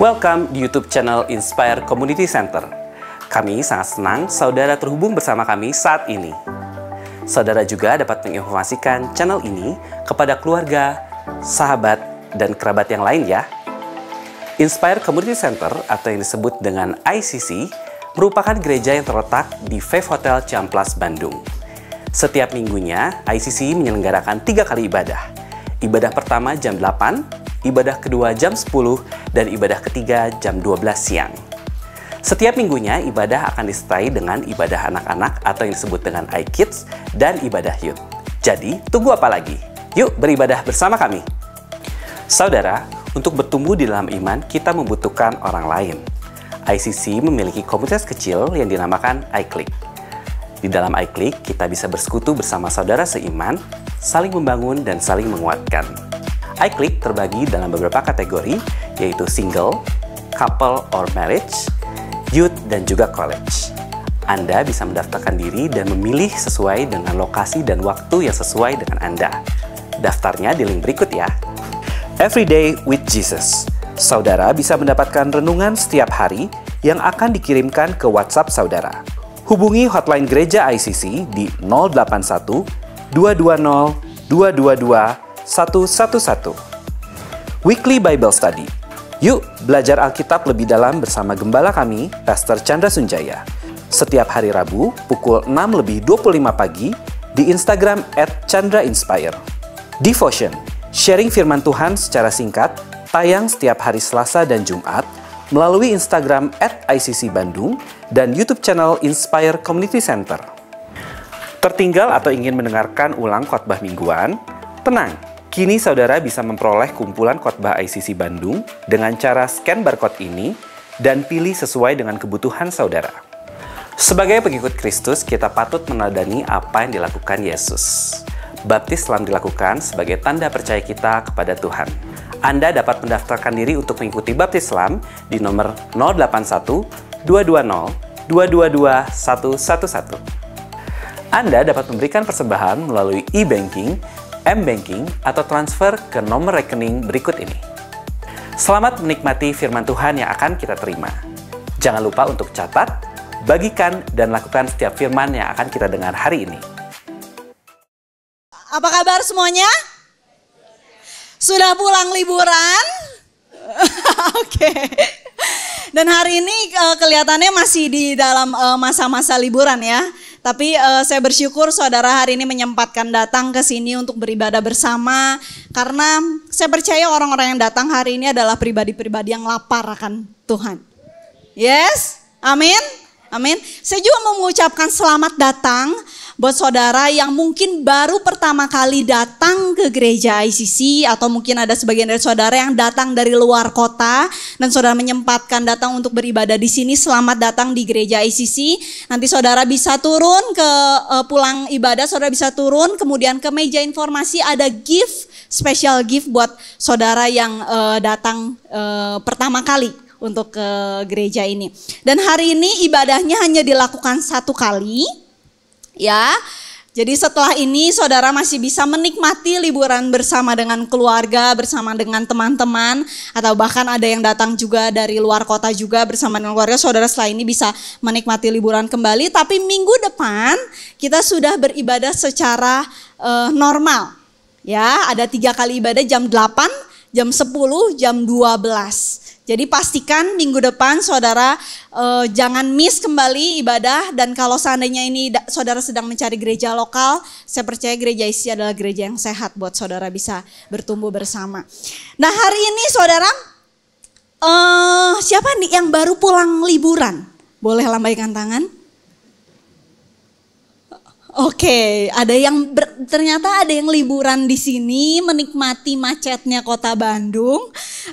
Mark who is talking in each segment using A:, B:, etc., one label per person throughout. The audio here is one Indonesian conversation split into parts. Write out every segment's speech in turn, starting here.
A: Welcome di YouTube channel Inspire Community Center. Kami sangat senang saudara terhubung bersama kami saat ini. Saudara juga dapat menginformasikan channel ini kepada keluarga, sahabat, dan kerabat yang lain ya. Inspire Community Center atau yang disebut dengan ICC merupakan gereja yang terletak di Faith Hotel Ciamplas, Bandung. Setiap minggunya, ICC menyelenggarakan 3 kali ibadah. Ibadah pertama jam 8, ibadah kedua jam 10, dan ibadah ketiga jam 12 siang. Setiap minggunya, ibadah akan disertai dengan ibadah anak-anak atau yang disebut dengan iKids dan ibadah youth. Jadi, tunggu apa lagi? Yuk beribadah bersama kami. Saudara, untuk bertumbuh di dalam iman, kita membutuhkan orang lain. ICC memiliki komunitas kecil yang dinamakan iClick. Di dalam iClick, kita bisa bersekutu bersama saudara seiman, saling membangun dan saling menguatkan. iClick terbagi dalam beberapa kategori, yaitu single, couple or marriage, youth, dan juga college. Anda bisa mendaftarkan diri dan memilih sesuai dengan lokasi dan waktu yang sesuai dengan Anda. Daftarnya di link berikut ya. Everyday with Jesus. Saudara bisa mendapatkan renungan setiap hari yang akan dikirimkan ke WhatsApp saudara. Hubungi hotline gereja ICC di 081 220 222 111. Weekly Bible Study. Yuk belajar Alkitab lebih dalam bersama gembala kami, Pastor Chandra Sunjaya. Setiap hari Rabu pukul 6:25 pagi di Instagram @ChandraInspire. Devotion. Sharing firman Tuhan secara singkat, tayang setiap hari Selasa dan Jumat melalui Instagram @ICC Bandung dan YouTube channel Inspire Community Center. Tertinggal atau ingin mendengarkan ulang khotbah mingguan? Tenang, kini saudara bisa memperoleh kumpulan khotbah ICC Bandung dengan cara scan barcode ini dan pilih sesuai dengan kebutuhan saudara. Sebagai pengikut Kristus, kita patut meneladani apa yang dilakukan Yesus. Baptis telah dilakukan sebagai tanda percaya kita kepada Tuhan. Anda dapat mendaftarkan diri untuk mengikuti baptis Islam di nomor 081 220 222 111. Anda dapat memberikan persembahan melalui e-banking, M-Banking, atau transfer ke nomor rekening berikut ini. Selamat menikmati firman Tuhan yang akan kita terima. Jangan lupa untuk catat, bagikan, dan lakukan setiap firman yang akan kita dengar hari ini.
B: Apa kabar semuanya? Sudah pulang liburan? Oke. Dan hari ini kelihatannya masih di dalam masa-masa liburan ya. Tapi saya bersyukur saudara hari ini menyempatkan datang ke sini untuk beribadah bersama. Karena saya percaya orang-orang yang datang hari ini adalah pribadi-pribadi yang lapar akan Tuhan. Yes? Amin? Amin. Saya juga mau mengucapkan selamat datang buat saudara yang mungkin baru pertama kali datang ke gereja ICC. Atau mungkin ada sebagian dari saudara yang datang dari luar kota dan saudara menyempatkan datang untuk beribadah di sini. Selamat datang di gereja ICC. Nanti saudara bisa turun ke pulang ibadah, saudara bisa turun. Kemudian ke meja informasi ada gift, special gift buat saudara yang datang pertama kali untuk ke gereja ini. Dan hari ini ibadahnya hanya dilakukan 1 kali. Ya, jadi setelah ini saudara masih bisa menikmati liburan bersama dengan keluarga, bersama dengan teman-teman, atau bahkan ada yang datang juga dari luar kota juga bersama dengan keluarga. Saudara setelah ini bisa menikmati liburan kembali, tapi minggu depan kita sudah beribadah secara normal. Ya, ada 3 kali ibadah jam 8, jam 10, jam 12. Jadi pastikan minggu depan saudara jangan miss kembali ibadah. Dan kalau seandainya ini saudara sedang mencari gereja lokal, saya percaya gereja ICC adalah gereja yang sehat buat saudara bisa bertumbuh bersama. Nah hari ini saudara, siapa nih yang baru pulang liburan? Boleh lambaikan tangan? Oke, ada yang ternyata ada yang liburan di sini menikmati macetnya kota Bandung.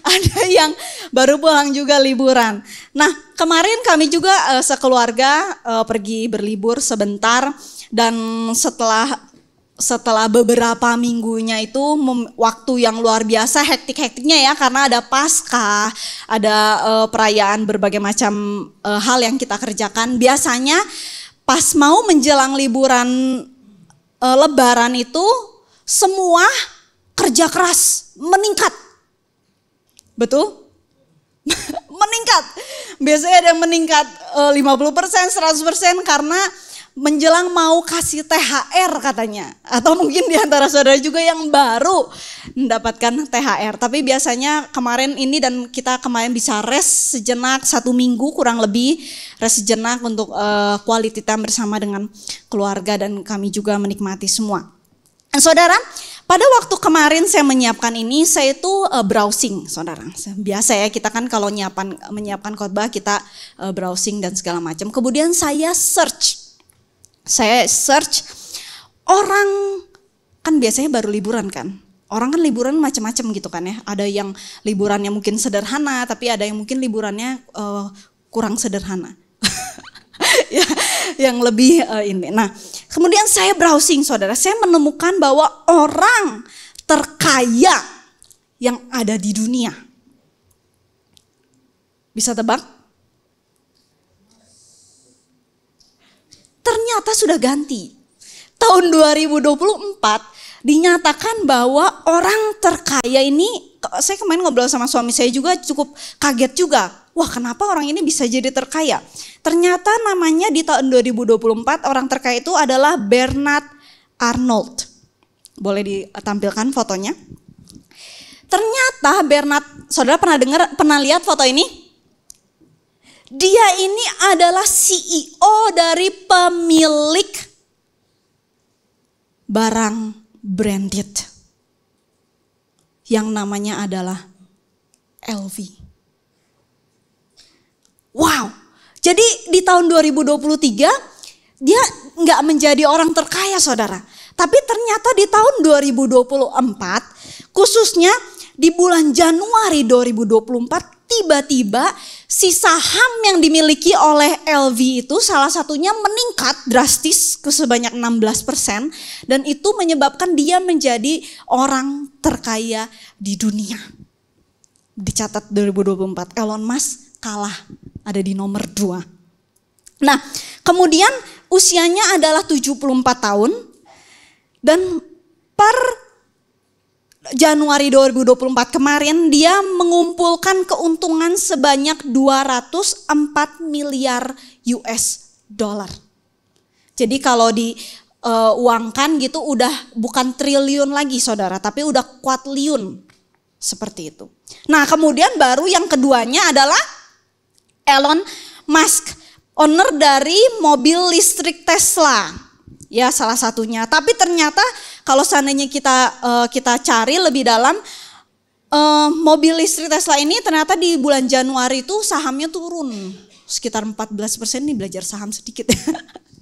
B: Ada yang baru pulang juga liburan. Nah, kemarin kami juga sekeluarga pergi berlibur sebentar dan setelah beberapa minggunya itu waktu yang luar biasa hektik-hektiknya ya karena ada Paskah, ada perayaan berbagai macam hal yang kita kerjakan. Biasanya pas mau menjelang liburan Lebaran itu semua kerja keras meningkat. Betul? meningkat. Biasanya ada yang meningkat 50%, 100% karena menjelang mau kasih THR katanya. Atau mungkin di antara saudara juga yang baru mendapatkan THR. Tapi biasanya kemarin ini dan kita kemarin bisa rest sejenak 1 minggu kurang lebih. Rest sejenak untuk quality time bersama dengan keluarga dan kami juga menikmati semua. Dan saudara, pada waktu kemarin saya menyiapkan ini, saya itu browsing, saudara. Biasa ya, kita kan kalau menyiapkan khotbah kita browsing dan segala macam. Kemudian saya search orang kan biasanya baru liburan kan. Orang kan liburan macam-macam gitu kan ya. Ada yang liburannya mungkin sederhana, tapi ada yang mungkin liburannya kurang sederhana. Ya, yang lebih ini. Nah, kemudian saya browsing, saudara. Saya menemukan bahwa orang terkaya yang ada di dunia. Bisa tebak? Ternyata sudah ganti. Tahun 2024 dinyatakan bahwa orang terkaya ini, saya kemarin ngobrol sama suami saya juga cukup kaget juga. Wah, kenapa orang ini bisa jadi terkaya? Ternyata namanya di tahun 2024 orang terkaya itu adalah Bernard Arnault. Boleh ditampilkan fotonya? Ternyata Bernard, saudara pernah lihat foto ini? Dia ini adalah CEO dari pemilik barang branded yang namanya adalah LV. Wow, jadi di tahun 2023 dia nggak menjadi orang terkaya, saudara. Tapi ternyata di tahun 2024, khususnya di bulan Januari 2024, tiba-tiba si saham yang dimiliki oleh LV itu salah satunya meningkat drastis ke sebanyak 16%. Dan itu menyebabkan dia menjadi orang terkaya di dunia. Dicatat 2024, Elon Musk kalah, ada di nomor 2. Nah, kemudian usianya adalah 74 tahun. Dan per Januari 2024 kemarin dia mengumpulkan keuntungan sebanyak 204 miliar US dollar. Jadi kalau diuangkan gitu udah bukan triliun lagi, saudara, tapi udah kuadriliun seperti itu. Nah, kemudian baru yang keduanya adalah Elon Musk, owner dari mobil listrik Tesla. Ya, salah satunya. Tapi ternyata kalau seandainya kita cari lebih dalam, mobil listrik Tesla ini ternyata di bulan Januari itu sahamnya turun sekitar 14%. Nih belajar saham sedikit.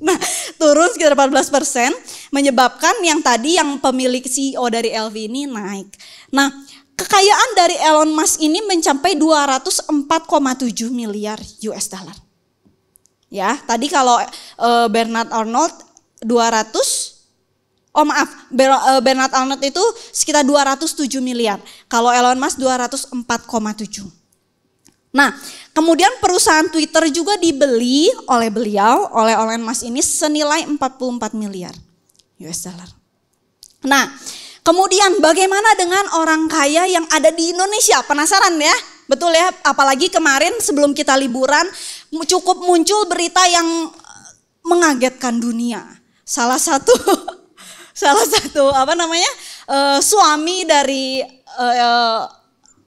B: Nah, turun sekitar 14%, menyebabkan yang tadi yang pemilik CEO dari LV ini naik. Nah, kekayaan dari Elon Musk ini mencapai 204,7 miliar US dollar. Ya, tadi kalau Bernard Arnault Bernard Arnault itu sekitar 207 miliar. Kalau Elon Musk 204,7. Nah, kemudian perusahaan Twitter juga dibeli oleh Elon Musk ini senilai 44 miliar US dollar. Nah, kemudian bagaimana dengan orang kaya yang ada di Indonesia? Penasaran ya? Betul ya? Apalagi kemarin sebelum kita liburan cukup muncul berita yang mengagetkan dunia. Salah satu suami dari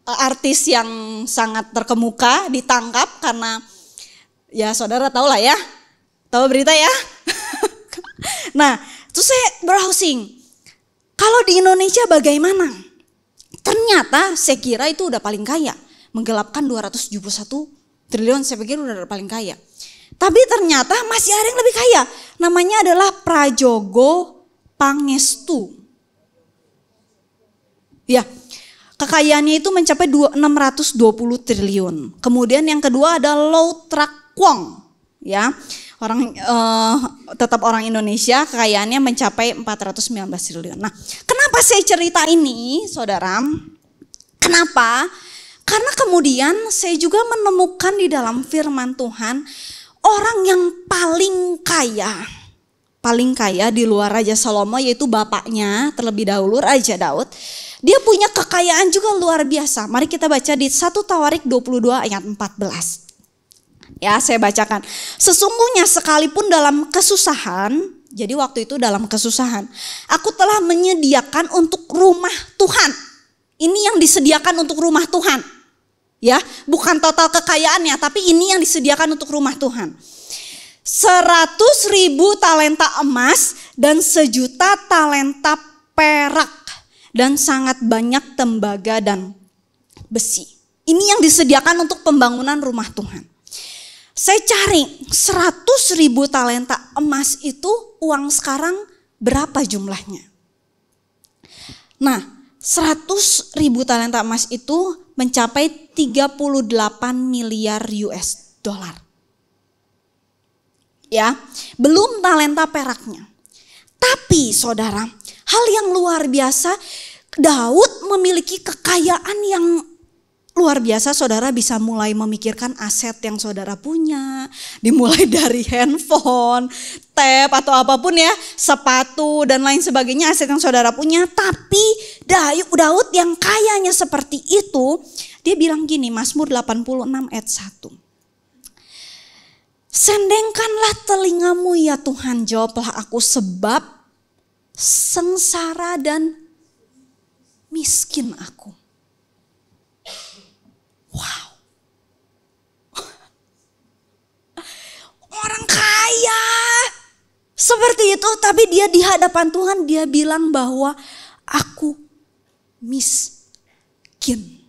B: artis yang sangat terkemuka ditangkap karena ya saudara tahu lah ya, tahu berita ya. Nah, terus saya browsing, kalau di Indonesia bagaimana? Ternyata saya kira itu udah paling kaya, menggelapkan 271 triliun, saya pikir udah paling kaya. Tapi ternyata masih ada yang lebih kaya. Namanya adalah Prajogo Pangestu. Ya, kekayaannya itu mencapai 620 triliun. Kemudian yang kedua ada Lau Trak Kwong. Ya, tetap orang Indonesia, kekayaannya mencapai 419 triliun. Nah, kenapa saya cerita ini, saudara? Kenapa? Karena kemudian saya juga menemukan di dalam firman Tuhan, orang yang paling kaya paling kaya di luar Raja Salomo, yaitu bapaknya terlebih dahulu Raja Daud. Dia punya kekayaan juga luar biasa. Mari kita baca di 1 Tawarik 22 ayat 14. Ya, saya bacakan. Sesungguhnya sekalipun dalam kesusahan, jadi waktu itu dalam kesusahan, aku telah menyediakan untuk rumah Tuhan. Ini yang disediakan untuk rumah Tuhan. Ya, bukan total kekayaannya, tapi ini yang disediakan untuk rumah Tuhan. 100.000 talenta emas dan 1.000.000 talenta perak dan sangat banyak tembaga dan besi. Ini yang disediakan untuk pembangunan rumah Tuhan. Saya cari 100.000 talenta emas itu uang sekarang berapa jumlahnya? Nah, 100.000 talenta emas itu mencapai 38 miliar US dollar. Ya, belum talenta peraknya. Tapi saudara, hal yang luar biasa, Daud memiliki kekayaan yang luar biasa. Saudara bisa mulai memikirkan aset yang saudara punya. Dimulai dari handphone, tab atau apapun ya, sepatu dan lain sebagainya, aset yang saudara punya. Tapi Daud yang kayanya seperti itu, dia bilang gini, Mazmur 86 ayat 1. Sendengkanlah telingamu ya Tuhan, jawablah aku sebab sengsara dan miskin aku. Wow. Orang kaya seperti itu, tapi dia di hadapan Tuhan dia bilang bahwa aku miskin.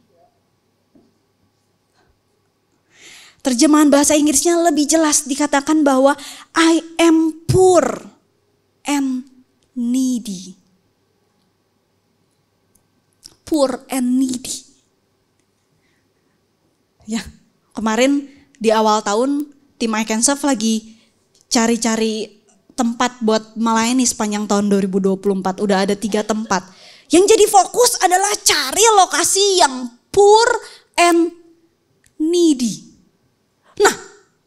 B: Terjemahan bahasa Inggrisnya lebih jelas, dikatakan bahwa I am poor and needy. Poor and needy. Ya, kemarin di awal tahun tim I Can Serve lagi cari-cari tempat buat melayani sepanjang tahun 2024. Udah ada 3 tempat. Yang jadi fokus adalah cari lokasi yang poor and needy. Nah,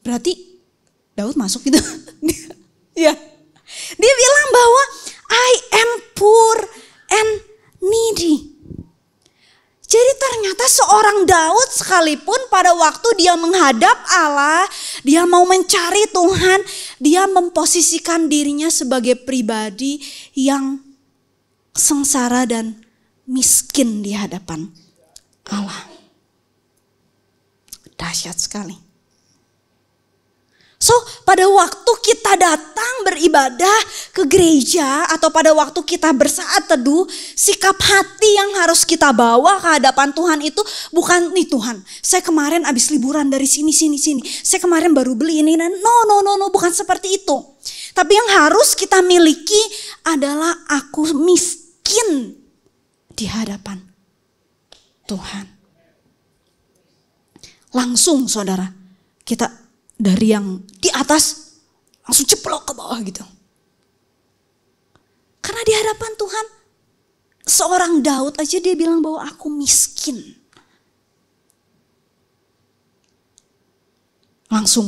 B: berarti Daud masuk gitu. Ya. Dia bilang bahwa I am poor and needy. Jadi ternyata seorang Daud sekalipun pada waktu dia menghadap Allah, dia mau mencari Tuhan, dia memposisikan dirinya sebagai pribadi yang sengsara dan miskin di hadapan Allah. Dahsyat sekali. So, pada waktu kita datang beribadah ke gereja atau pada waktu kita bersaat teduh, sikap hati yang harus kita bawa ke hadapan Tuhan itu bukan, nih Tuhan, saya kemarin habis liburan dari sini. Saya kemarin baru beli ini. No, bukan seperti itu. Tapi yang harus kita miliki adalah aku miskin di hadapan Tuhan. Langsung saudara, kita dari yang di atas langsung ceplok ke bawah gitu. Karena di hadapan Tuhan, seorang Daud aja dia bilang bahwa aku miskin. Langsung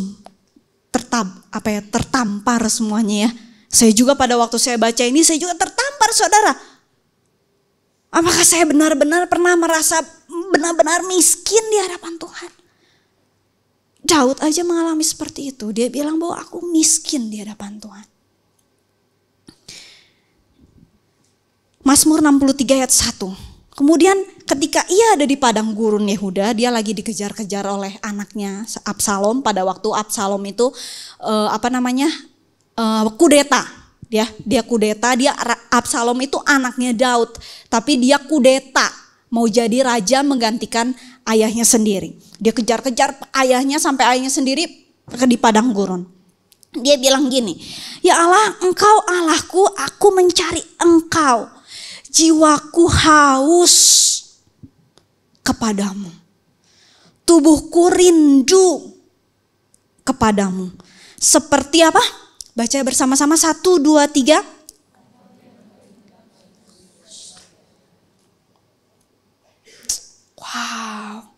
B: tertampar semuanya ya. Saya juga pada waktu saya baca ini, saya juga tertampar saudara. Apakah saya benar-benar pernah merasa benar-benar miskin di hadapan Tuhan? Daud aja mengalami seperti itu. Dia bilang bahwa aku miskin di hadapan Tuhan. Mazmur 63 ayat 1. Kemudian ketika ia ada di padang gurun Yehuda, dia lagi dikejar-kejar oleh anaknya Absalom. Pada waktu Absalom itu kudeta. Dia kudeta, Absalom itu anaknya Daud. Tapi dia kudeta, mau jadi raja menggantikan ayahnya sendiri. Dia kejar-kejar ayahnya sampai ayahnya sendiri di padang gurun. Dia bilang gini, ya Allah, engkau Allahku, aku mencari engkau. Jiwaku haus kepadamu. Tubuhku rindu kepadamu. Seperti apa? Baca bersama-sama 1, 2, 3. Wow.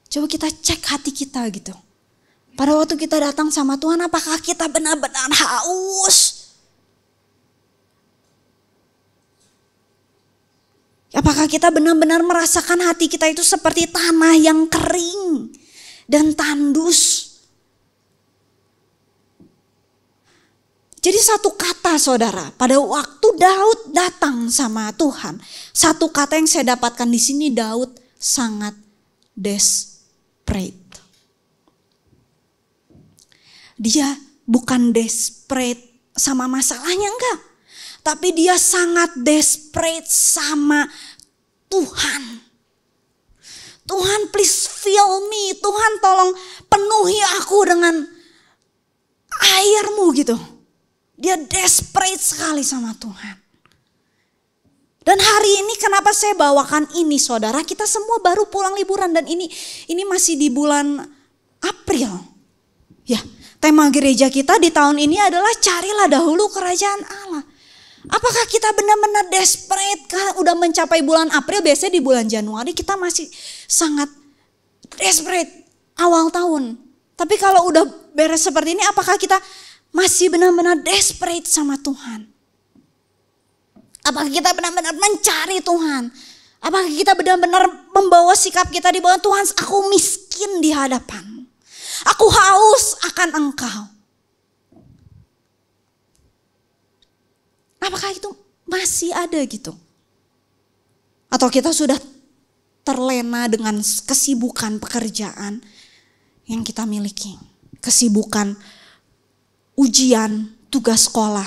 B: Coba kita cek hati kita gitu. Pada waktu kita datang sama Tuhan, apakah kita benar-benar haus? Apakah kita benar-benar merasakan hati kita itu seperti tanah yang kering dan tandus? Jadi satu kata saudara, pada waktu Daud datang sama Tuhan, satu kata yang saya dapatkan di sini, Daud sangat desperate. Dia bukan desperate sama masalahnya, enggak. Tapi dia sangat desperate sama Tuhan. Tuhan please fill me, Tuhan tolong penuhi aku dengan airmu gitu. Dia desperate sekali sama Tuhan. Dan hari ini kenapa saya bawakan ini saudara, kita semua baru pulang liburan dan ini masih di bulan April. Ya, tema gereja kita di tahun ini adalah carilah dahulu kerajaan Allah. Apakah kita benar-benar desperate karena udah mencapai bulan April, biasanya di bulan Januari kita masih sangat desperate awal tahun. Tapi kalau udah beres seperti ini, apakah kita masih benar-benar desperate sama Tuhan? Apakah kita benar-benar mencari Tuhan? Apakah kita benar-benar membawa sikap kita di bawah Tuhan, aku miskin di hadapan-Mu. Aku haus akan Engkau. Apakah itu masih ada gitu? Atau kita sudah terlena dengan kesibukan pekerjaan yang kita miliki. Kesibukan ujian, tugas sekolah.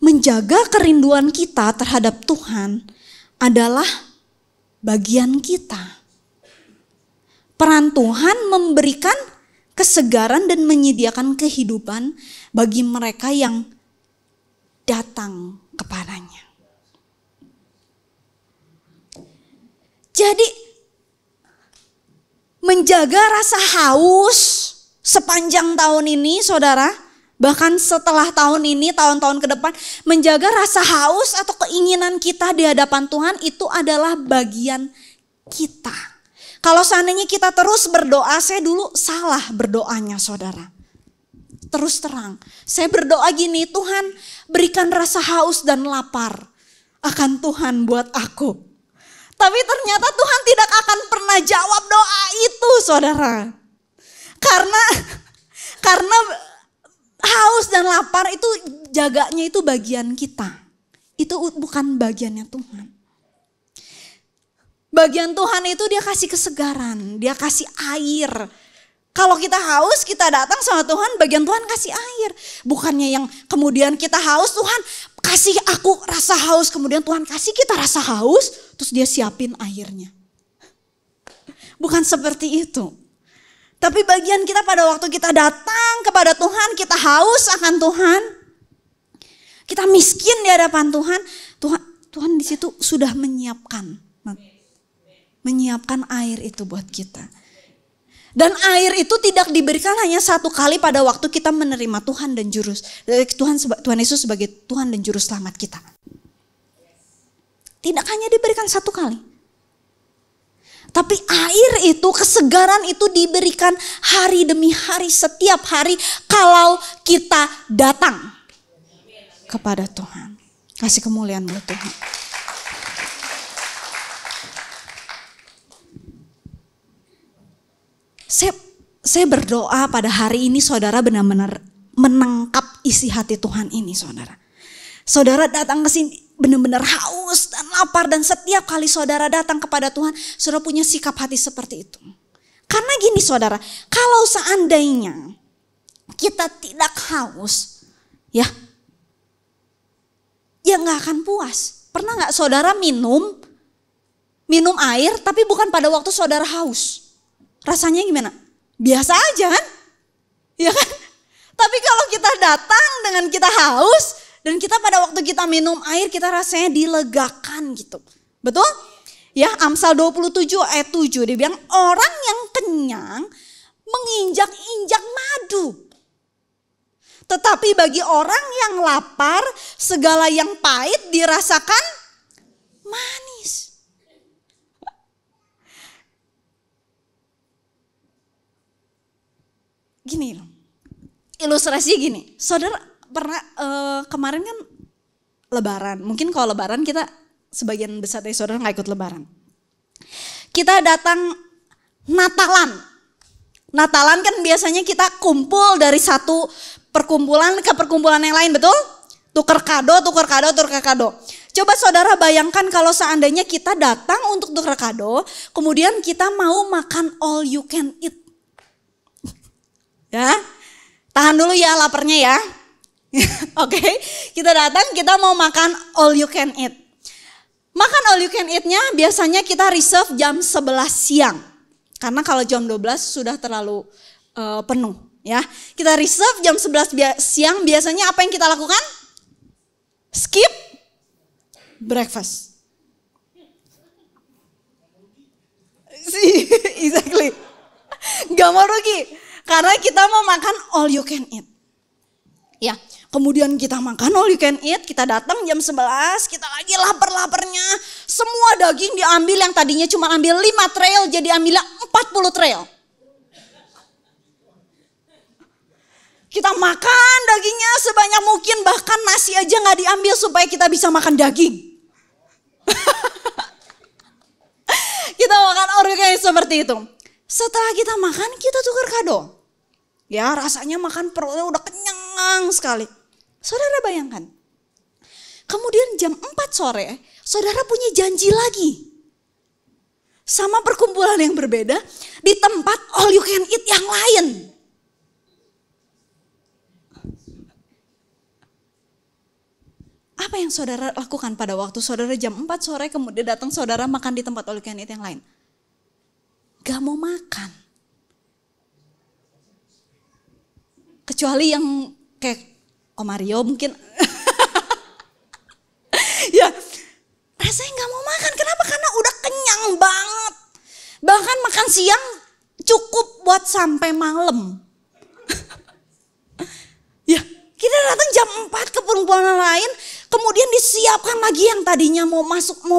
B: Menjaga kerinduan kita terhadap Tuhan adalah bagian kita. Peran Tuhan memberikan kesegaran dan menyediakan kehidupan bagi mereka yang datang kepadanya. Jadi menjaga rasa haus sepanjang tahun ini saudara, bahkan setelah tahun ini, tahun-tahun ke depan, menjaga rasa haus atau keinginan kita di hadapan Tuhan itu adalah bagian kita. Kalau seandainya kita terus berdoa, saya dulu salah berdoanya saudara. Terus terang, saya berdoa gini, Tuhan berikan rasa haus dan lapar akan Tuhan buat aku. Tapi ternyata Tuhan tidak akan pernah jawab doa itu saudara. Karena haus dan lapar itu jaganya itu bagian kita. Itu bukan bagiannya Tuhan. Bagian Tuhan itu dia kasih kesegaran, dia kasih air. Kalau kita haus, kita datang sama Tuhan, bagian Tuhan kasih air. Bukannya yang kemudian kita haus, Tuhan kasih aku rasa haus, kemudian Tuhan kasih kita rasa haus, terus dia siapin airnya. Bukan seperti itu. Tapi bagian kita pada waktu kita datang kepada Tuhan, kita haus akan Tuhan. Kita miskin di hadapan Tuhan. Tuhan di situ sudah menyiapkan air itu buat kita. Dan air itu tidak diberikan hanya satu kali pada waktu kita menerima Tuhan dan Tuhan Yesus sebagai Tuhan dan Juru Selamat kita. Tidak hanya diberikan satu kali. Tapi air itu, kesegaran itu diberikan hari demi hari, setiap hari kalau kita datang kepada Tuhan. Kasih kemuliaan buat Tuhan. Saya berdoa pada hari ini saudara benar-benar menangkap isi hati Tuhan ini saudara. Saudara datang ke sini benar-benar haus dan lapar, dan setiap kali saudara datang kepada Tuhan, saudara punya sikap hati seperti itu. Karena gini saudara, kalau seandainya kita tidak haus, ya nggak akan puas. Pernah nggak saudara minum air tapi bukan pada waktu saudara haus? Rasanya gimana? Biasa aja kan? Ya kan? Tapi kalau kita datang dengan kita haus, dan kita pada waktu kita minum air kita rasanya dilegakan gitu. Betul? Ya, Amsal 27 ayat 7 dia bilang orang yang kenyang menginjak-injak madu. Tetapi bagi orang yang lapar segala yang pahit dirasakan manis. gini loh. Ilustrasinya gini, saudara pernah kemarin kan lebaran. Mungkin kalau lebaran kita sebagian besar dari saudara gak ikut lebaran. Kita datang Natalan. Natalan kan biasanya kita kumpul dari satu perkumpulan ke perkumpulan yang lain, betul? Tukar kado. Coba saudara bayangkan kalau seandainya kita datang untuk tukar kado, kemudian kita mau makan all you can eat. Ya, tahan dulu ya laparnya ya. Oke, kita datang, kita mau makan all you can eat. Makan all you can eat-nya biasanya kita reserve jam 11 siang. Karena kalau jam 12 sudah terlalu penuh ya. Kita reserve jam 11 siang, biasanya apa yang kita lakukan? Skip breakfast. Exactly. Gak mau rugi. Karena kita mau makan all you can eat. Ya, kemudian kita makan all you can eat, kita datang jam 11, kita lagi lapar-laparnya. Semua daging diambil yang tadinya cuma ambil 5 trail, jadi ambil 40 trail. Kita makan dagingnya sebanyak mungkin, bahkan nasi aja gak diambil supaya kita bisa makan daging. Kita makan all you can eat seperti itu. Setelah kita makan, kita tukar kado. Ya, rasanya makan perutnya udah kenyang sekali. Saudara bayangkan. Kemudian jam 4 sore, saudara punya janji lagi. Sama perkumpulan yang berbeda, di tempat all you can eat yang lain. Apa yang saudara lakukan pada waktu saudara jam 4 sore kemudian datang saudara makan di tempat all you can eat yang lain? Gak mau makan. Kecuali yang kayak Om Mario mungkin. Ya, rasanya gak mau makan. Kenapa? Karena udah kenyang banget. Bahkan makan siang cukup buat sampai malam. Ya, kita datang jam 4 ke perkumpulan lain. Kemudian disiapkan lagi yang tadinya mau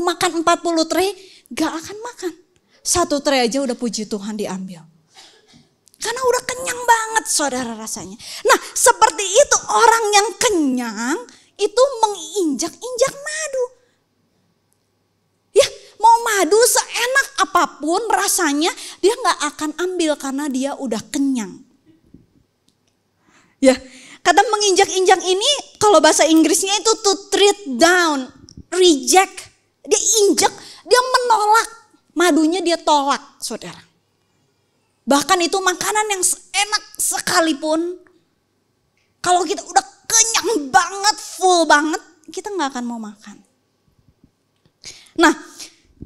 B: makan 40 tray. Gak akan makan. 1 tray aja udah puji Tuhan diambil. Karena udah kenyang banget saudara rasanya. Nah seperti itu orang yang kenyang itu menginjak-injak madu. Ya mau madu seenak apapun rasanya dia gak akan ambil karena dia udah kenyang. Ya kata menginjak-injak ini kalau bahasa Inggrisnya itu to treat down, reject. Dia injak, dia menolak, madunya dia tolak saudara. Bahkan itu makanan yang enak sekalipun, kalau kita udah kenyang banget, full banget, kita gak akan mau makan. Nah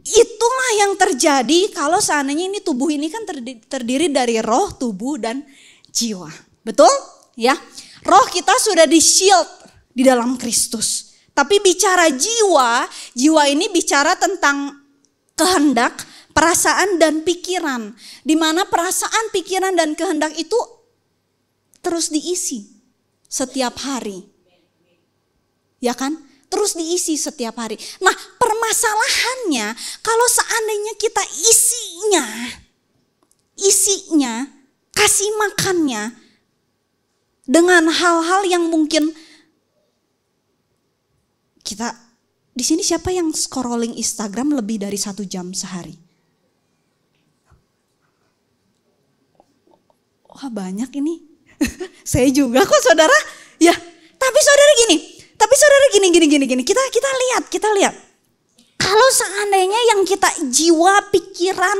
B: itulah yang terjadi kalau seandainya ini tubuh ini kan terdiri dari roh, tubuh, dan jiwa. Betul? Ya, roh kita sudah di shield di dalam Kristus. Tapi bicara jiwa, jiwa ini bicara tentang kehendak, perasaan dan pikiran, di mana perasaan, pikiran dan kehendak itu terus diisi setiap hari. Ya kan? Terus diisi setiap hari. Nah, permasalahannya kalau seandainya kita isinya, kasih makannya dengan hal-hal yang mungkin kita di sini siapa yang scrolling Instagram lebih dari 1 jam sehari? Wah banyak ini. Saya juga kok saudara. Ya, tapi saudara gini. Kita lihat. Kalau seandainya yang kita jiwa, pikiran,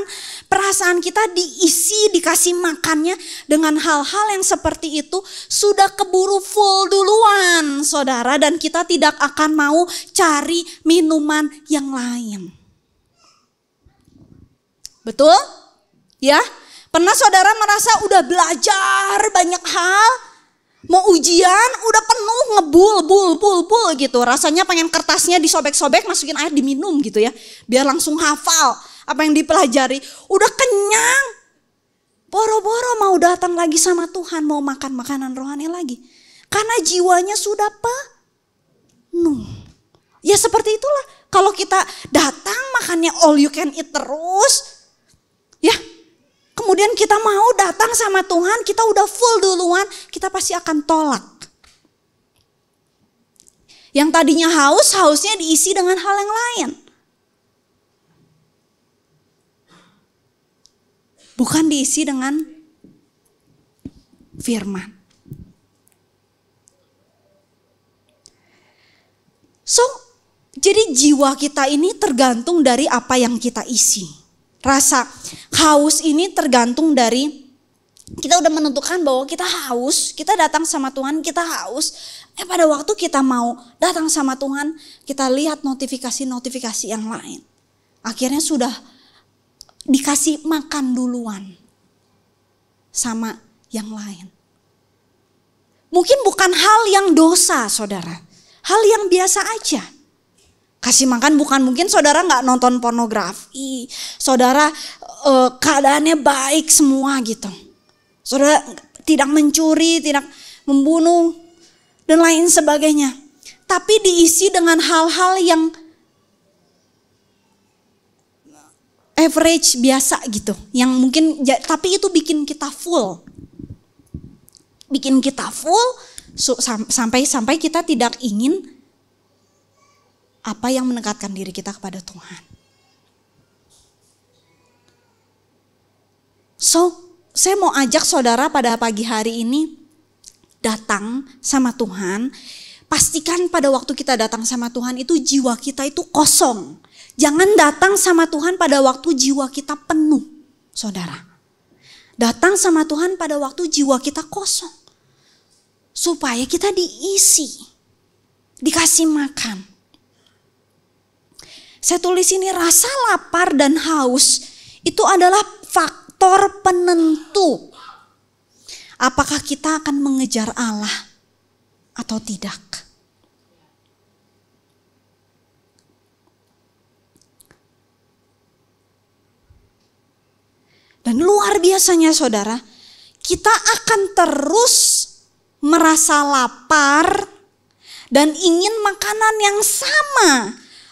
B: perasaan kita diisi, dikasih makannya dengan hal-hal yang seperti itu, sudah keburu full duluan saudara, dan kita tidak akan mau cari minuman yang lain. Betul? Ya? Pernah saudara merasa udah belajar banyak hal, mau ujian udah penuh ngebul gitu. Rasanya pengen kertasnya disobek-sobek, masukin air diminum gitu ya. Biar langsung hafal apa yang dipelajari. Udah kenyang, boro-boro mau datang lagi sama Tuhan, mau makan makanan rohani lagi. Karena jiwanya sudah penuh. Ya seperti itulah. Kalau kita datang makannya all you can eat terus, ya. kemudian kita mau datang sama Tuhan, kita udah full duluan, kita pasti akan tolak. Yang tadinya haus, hausnya diisi dengan hal yang lain. Bukan diisi dengan firman. So, jadi jiwa kita ini tergantung dari apa yang kita isi. Rasa haus ini tergantung dari kita udah menentukan bahwa kita haus, kita datang sama Tuhan, kita haus. Pada waktu kita mau datang sama Tuhan, kita lihat notifikasi-notifikasi yang lain. Akhirnya sudah dikasih makan duluan sama yang lain. Mungkin bukan hal yang dosa, saudara. Hal yang biasa aja. Kasih makan bukan mungkin saudara gak nonton pornografi. Saudara keadaannya baik semua gitu. Saudara tidak mencuri, tidak membunuh dan lain sebagainya. Tapi diisi dengan hal-hal yang average biasa gitu. Yang mungkin tapi itu bikin kita full. Bikin kita full sampai kita tidak ingin apa yang mendekatkan diri kita kepada Tuhan. So, saya mau ajak saudara pada pagi hari ini datang sama Tuhan. Pastikan pada waktu kita datang sama Tuhan itu jiwa kita itu kosong. Jangan datang sama Tuhan pada waktu jiwa kita penuh, saudara. Datang sama Tuhan pada waktu jiwa kita kosong. Supaya kita diisi, dikasih makan. Saya tulis ini rasa lapar dan haus itu adalah faktor penentu. Apakah kita akan mengejar Allah atau tidak. Dan luar biasanya saudara, kita akan terus merasa lapar dan ingin makanan yang sama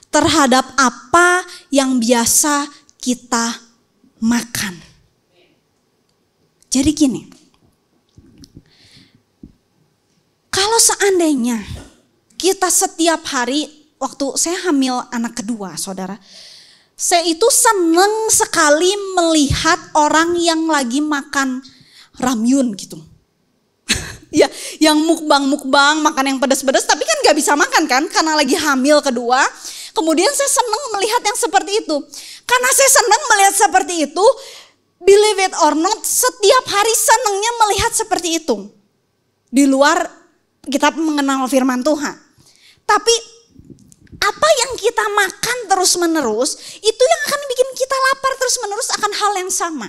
B: terhadap apa yang biasa kita makan. Jadi gini, kalau seandainya kita setiap hari, waktu saya hamil anak kedua saudara, saya itu seneng sekali melihat orang yang lagi makan ramyun gitu. Ya, yang mukbang makan yang pedas-pedas, tapi kan gak bisa makan kan karena lagi hamil kedua. Kemudian saya senang melihat yang seperti itu. Karena saya senang melihat seperti itu, believe it or not, setiap hari senangnya melihat seperti itu. Di luar kita mengenal firman Tuhan. Tapi apa yang kita makan terus menerus, itu yang akan bikin kita lapar terus menerus akan hal yang sama.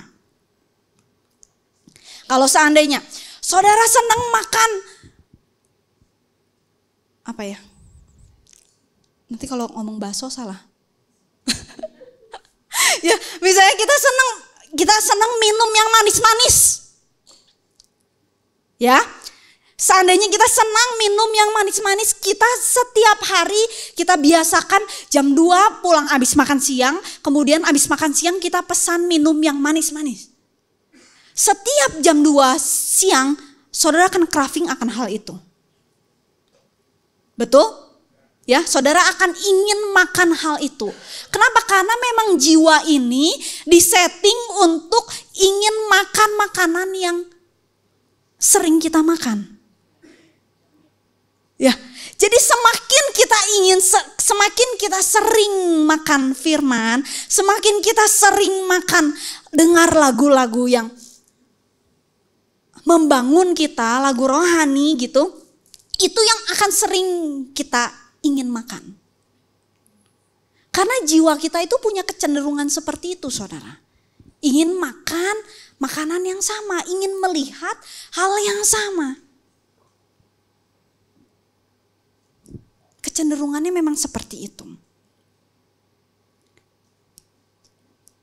B: Kalau seandainya saudara senang makan, apa ya? Nanti kalau ngomong bakso salah. Ya, misalnya kita senang minum yang manis-manis. Ya. Seandainya kita senang minum yang manis-manis, kita setiap hari kita biasakan jam 2 pulang habis makan siang, kemudian habis makan siang kita pesan minum yang manis-manis. Setiap jam 2 siang, saudara akan craving akan hal itu. Betul? Ya, saudara akan ingin makan hal itu. Kenapa? Karena memang jiwa ini disetting untuk ingin makan makanan yang sering kita makan. Ya, jadi semakin kita sering makan firman, semakin kita sering makan dengar lagu-lagu yang membangun kita, lagu rohani gitu, itu yang akan sering kita ingin makan. Karena jiwa kita itu punya kecenderungan seperti itu, saudara. Ingin makan makanan yang sama, ingin melihat hal yang sama. Kecenderungannya memang seperti itu.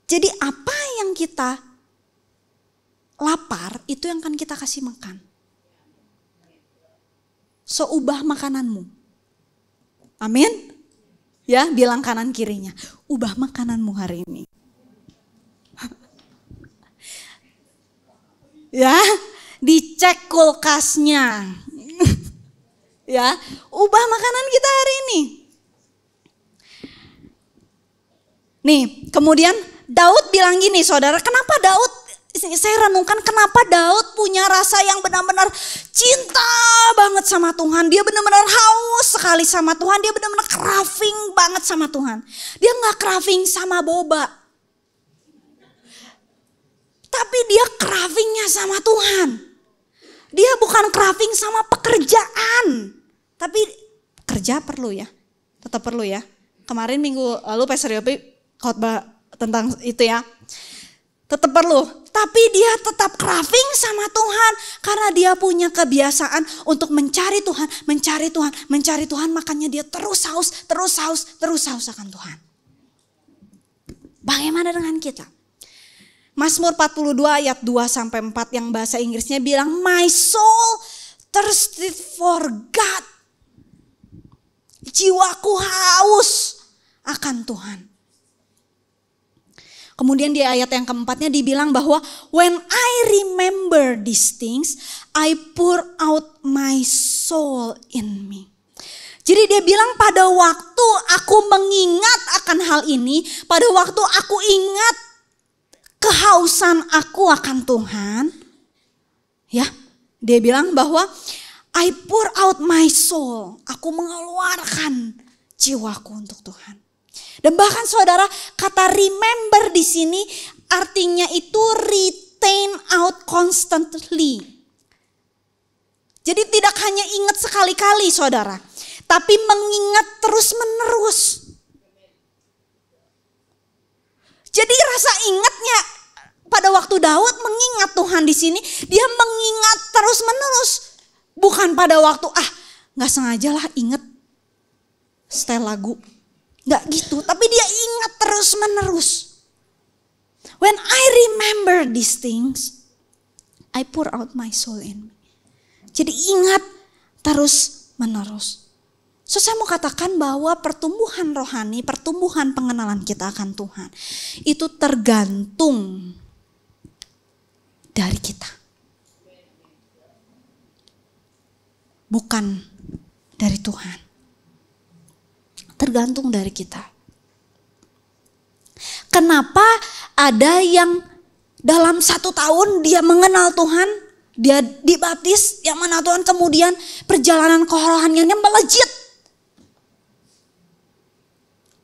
B: Jadi apa yang kita lapar, itu yang akan kita kasih makan. So, ubah makananmu. Amin. Ya, bilang kanan kirinya, ubah makananmu hari ini. Ya, dicek kulkasnya. Ya, ubah makanan kita hari ini. Nih, kemudian Daud bilang gini, saudara, kenapa Daud, saya renungkan kenapa Daud punya rasa yang benar-benar cinta banget sama Tuhan. Dia benar-benar haus sekali sama Tuhan, dia benar-benar craving banget sama Tuhan. Dia gak craving sama boba, tapi dia cravingnya sama Tuhan. Dia bukan craving sama pekerjaan, tapi kerja perlu ya, tetap perlu ya. Kemarin minggu lalu Pastor Yopi khotbah tentang itu ya. Tetap perlu, tapi dia tetap craving sama Tuhan karena dia punya kebiasaan untuk mencari Tuhan, mencari Tuhan, mencari Tuhan, makanya dia terus haus akan Tuhan. Bagaimana dengan kita? Mazmur 42 ayat 2-4 yang bahasa Inggrisnya bilang, my soul thirsted for God. Jiwaku haus akan Tuhan. Kemudian di ayat yang keempatnya dibilang bahwa when I remember these things, I pour out my soul in me. Jadi dia bilang pada waktu aku mengingat akan hal ini, pada waktu aku ingat kehausan aku akan Tuhan, ya, dia bilang bahwa I pour out my soul, aku mengeluarkan jiwaku untuk Tuhan. Dan bahkan saudara, kata remember di sini artinya itu retain out constantly. Jadi tidak hanya ingat sekali-kali saudara, tapi mengingat terus-menerus. Jadi rasa ingatnya pada waktu Daud mengingat Tuhan di sini, dia mengingat terus-menerus. Bukan pada waktu nggak sengaja lah ingat setel lagu. Nggak gitu, tapi dia ingat terus-menerus. When I remember these things, I pour out my soul in me. Jadi ingat terus-menerus. So saya mau katakan bahwa pertumbuhan rohani, pertumbuhan pengenalan kita akan Tuhan, itu tergantung dari kita. Bukan dari Tuhan. Tergantung dari kita. Kenapa ada yang dalam 1 tahun dia mengenal Tuhan, dia dibaptis, yang mana Tuhan kemudian perjalanan kerohaniannya melejit.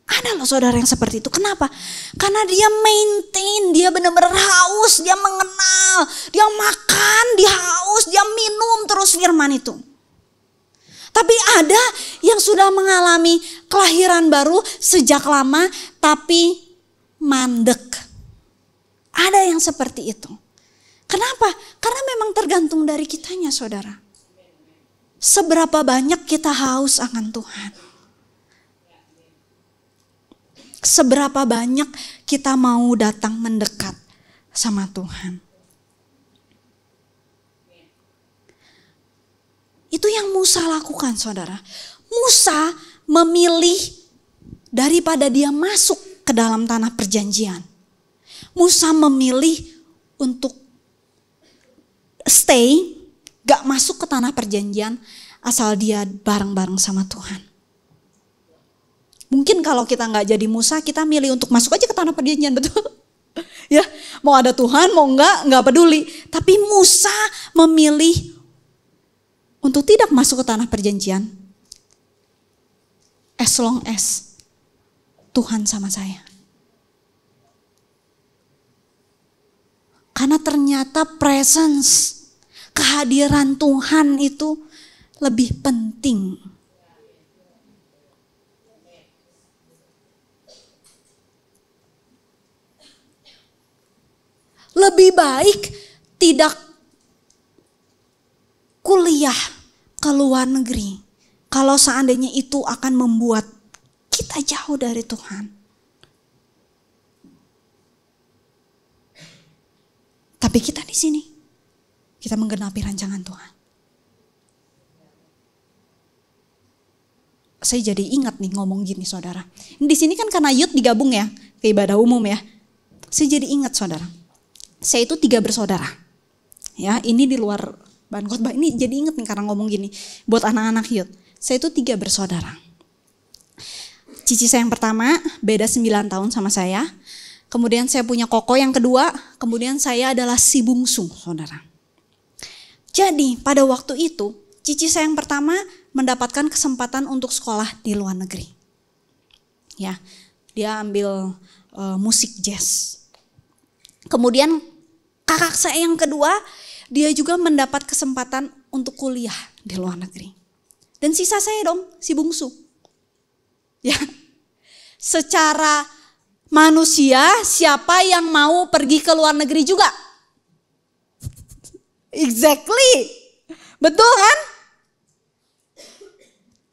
B: Ada loh saudara yang seperti itu. Kenapa? Karena dia maintain, dia benar-benar haus, dia mengenal, dia makan, dia haus, dia minum terus firman itu. Tapi ada yang sudah mengalami kelahiran baru sejak lama tapi mandek. Ada yang seperti itu. Kenapa? Karena memang tergantung dari kitanya saudara. Seberapa banyak kita haus akan Tuhan. Seberapa banyak kita mau datang mendekat sama Tuhan. Itu yang Musa lakukan saudara. Musa memilih daripada dia masuk ke dalam tanah perjanjian. Musa memilih untuk stay, gak masuk ke tanah perjanjian asal dia bareng-bareng sama Tuhan. Mungkin kalau kita gak jadi Musa, kita milih untuk masuk aja ke tanah perjanjian, betul? Ya, mau ada Tuhan, mau gak peduli. Tapi Musa memilih untuk tidak masuk ke tanah perjanjian, as long as Tuhan sama saya. Karena ternyata presence, kehadiran Tuhan itu lebih penting. Lebih baik tidak kuliah ke luar negeri, kalau seandainya itu akan membuat kita jauh dari Tuhan. Tapi kita di sini, kita menggenapi rancangan Tuhan. Saya jadi ingat nih ngomong gini saudara. Di sini kan karena youth digabung ya ke ibadah umum ya. Saya jadi ingat saudara. Saya itu 3 bersaudara. Ya, ini di luar bahan khotbah. Ini jadi inget nih karena ngomong gini. Buat anak-anak youth. Saya itu 3 bersaudara. Cici saya yang pertama beda 9 tahun sama saya. Kemudian saya punya koko yang kedua. Kemudian saya adalah si bungsu, saudara. Jadi pada waktu itu cici saya yang pertama mendapatkan kesempatan untuk sekolah di luar negeri. Ya, dia ambil musik jazz. Kemudian kakak saya yang kedua, dia juga mendapat kesempatan untuk kuliah di luar negeri. Dan sisa saya dong, si bungsu. Ya, secara manusia siapa yang mau pergi ke luar negeri juga? Exactly, betul kan?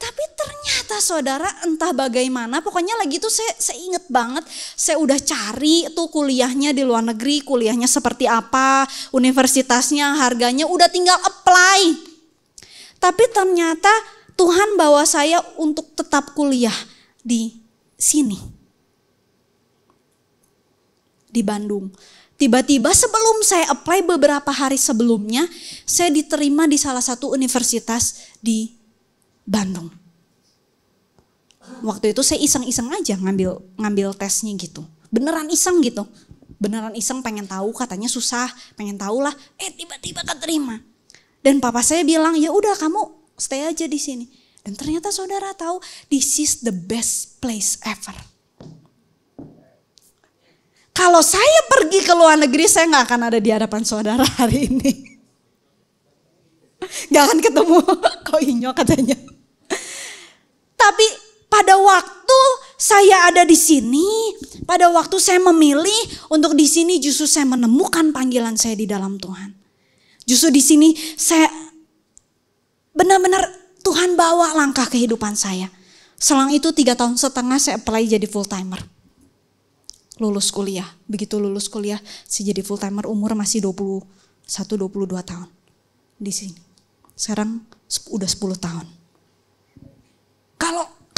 B: Tapi ternyata saudara entah bagaimana, pokoknya lagi tuh saya inget banget, saya udah cari tuh kuliahnya di luar negeri, kuliahnya seperti apa, universitasnya, harganya, udah tinggal apply. Tapi ternyata Tuhan bawa saya untuk tetap kuliah di sini. Di Bandung. Tiba-tiba sebelum saya apply beberapa hari sebelumnya, saya diterima di salah satu universitas di Bandung. Waktu itu saya iseng-iseng aja ngambil tesnya gitu. Beneran iseng gitu. Beneran iseng pengen tahu, katanya susah, pengen tahu lah. Tiba-tiba keterima. Dan papa saya bilang, ya udah kamu stay aja di sini. Dan ternyata saudara tahu, this is the best place ever. Kalau saya pergi ke luar negeri, saya gak akan ada di hadapan saudara hari ini. Gak akan ketemu koinyo katanya. Tapi pada waktu saya ada di sini, pada waktu saya memilih untuk di sini, justru saya menemukan panggilan saya di dalam Tuhan. Justru di sini saya benar-benar Tuhan bawa langkah kehidupan saya. Selang itu 3 tahun setengah saya apply jadi full timer. Lulus kuliah, begitu lulus kuliah saya jadi full timer, umur masih 21-22 tahun di sini. Sekarang udah 10 tahun.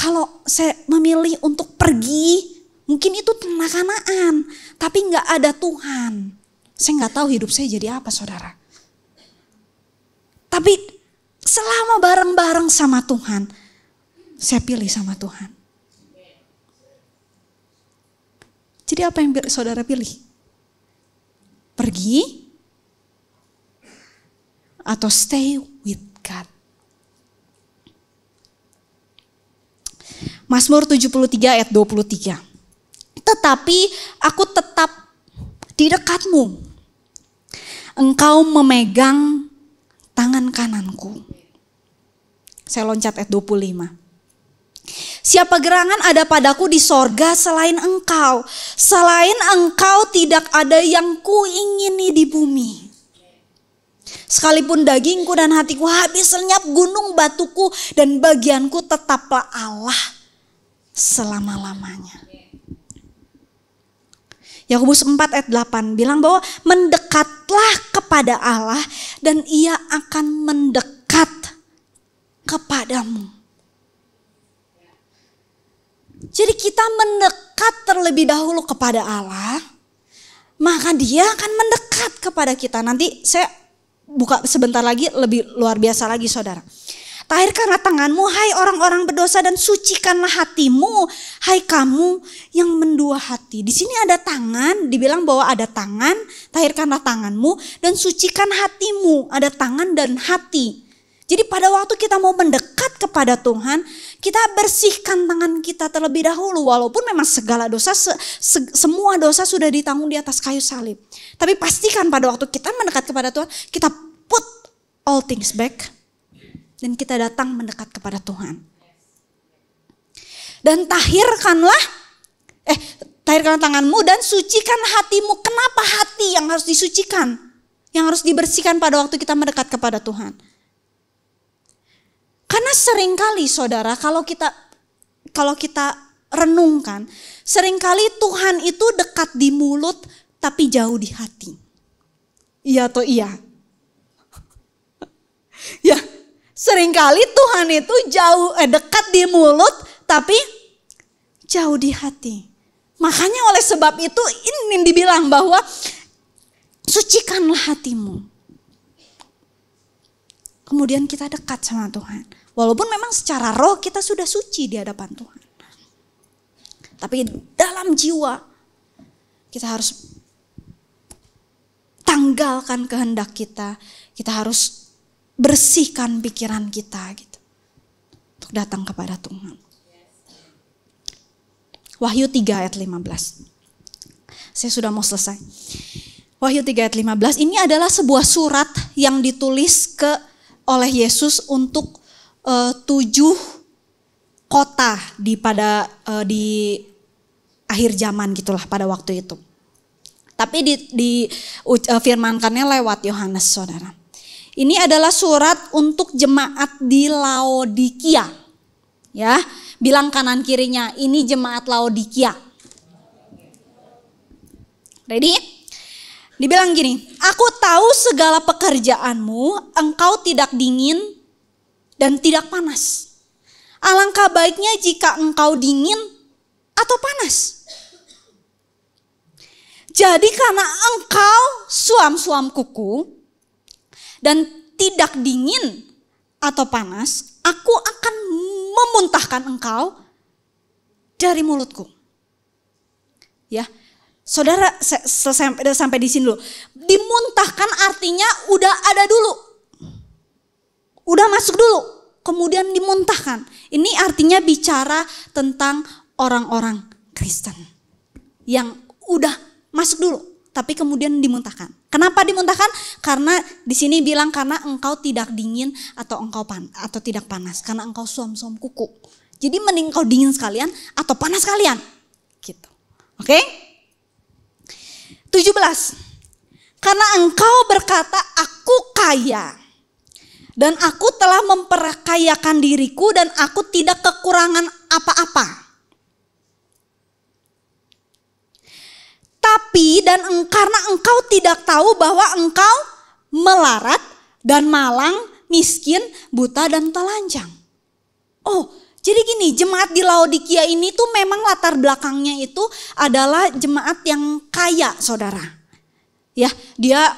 B: Kalau saya memilih untuk pergi, mungkin itu tenakanaan, tapi nggak ada Tuhan. Saya nggak tahu hidup saya jadi apa, saudara. Tapi selama bareng-bareng sama Tuhan, saya pilih sama Tuhan. Jadi apa yang saudara pilih? Pergi atau stay with God? Mazmur 73 ayat 23. Tetapi aku tetap di dekatmu. Engkau memegang tangan kananku. Saya loncat ayat 25. Siapa gerangan ada padaku di sorga selain engkau. Selain engkau tidak ada yang kuingini di bumi. Sekalipun dagingku dan hatiku habis lenyap, gunung batuku dan bagianku tetaplah Allah selama-lamanya. Yakobus 4 ayat 8 bilang bahwa mendekatlah kepada Allah dan Ia akan mendekat kepadamu. Jadi kita mendekat terlebih dahulu kepada Allah, maka Dia akan mendekat kepada kita. Nanti saya buka sebentar lagi, lebih luar biasa lagi saudara. Tahirkanlah tanganmu, hai orang-orang berdosa, dan sucikanlah hatimu, hai kamu yang mendua hati. Di sini ada tangan, dibilang bahwa ada tangan, tahirkanlah tanganmu dan sucikan hatimu. Ada tangan dan hati. Jadi pada waktu kita mau mendekat kepada Tuhan, kita bersihkan tangan kita terlebih dahulu. Walaupun memang segala dosa, semua dosa sudah ditanggung di atas kayu salib. Tapi pastikan pada waktu kita mendekat kepada Tuhan, kita put all things back. Dan kita datang mendekat kepada Tuhan. Dan tahirkanlah tanganmu dan sucikan hatimu. Kenapa hati yang harus disucikan? Yang harus dibersihkan pada waktu kita mendekat kepada Tuhan? Karena seringkali saudara, kalau kita renungkan, seringkali Tuhan itu dekat di mulut tapi jauh di hati. Iya atau iya? Ya, seringkali Tuhan itu dekat di mulut tapi jauh di hati. Makanya oleh sebab itu ini dibilang bahwa sucikanlah hatimu. kemudian kita dekat sama Tuhan. Walaupun memang secara roh kita sudah suci di hadapan Tuhan. Tapi dalam jiwa kita harus tanggalkan kehendak kita. Kita harus bersihkan pikiran kita gitu. Untuk datang kepada Tuhan. Wahyu 3 ayat 15. Saya sudah mau selesai. Wahyu 3 ayat 15 ini adalah sebuah surat yang ditulis oleh Yesus untuk 7 kota di akhir zaman gitulah pada waktu itu. Tapi firmankannya lewat Yohanes, saudara. Ini adalah surat untuk jemaat di Laodikia. Ya, bilang kanan kirinya, ini jemaat Laodikia. Ready? Dibilang gini, aku tahu segala pekerjaanmu, engkau tidak dingin dan tidak panas. Alangkah baiknya jika engkau dingin atau panas. Jadi karena engkau suam-suam kuku dan tidak dingin atau panas, aku akan memuntahkan engkau dari mulutku. Ya. Saudara, sampai di sini dulu. Dimuntahkan artinya udah ada dulu. Udah masuk dulu. Kemudian dimuntahkan. Ini artinya bicara tentang orang-orang Kristen. Yang udah masuk dulu. Tapi kemudian dimuntahkan. Kenapa dimuntahkan? Karena di sini bilang karena engkau tidak dingin atau atau tidak panas. Karena engkau suam-suam kuku. Jadi mending engkau dingin sekalian atau panas sekalian. Gitu. Oke? 17. Karena engkau berkata aku kaya dan aku telah memperkayakan diriku dan aku tidak kekurangan apa-apa. Tapi karena engkau tidak tahu bahwa engkau melarat dan malang, miskin, buta dan telanjang. Oh, jadi gini, jemaat di Laodikia ini tuh memang latar belakangnya itu adalah jemaat yang kaya, saudara. Ya, dia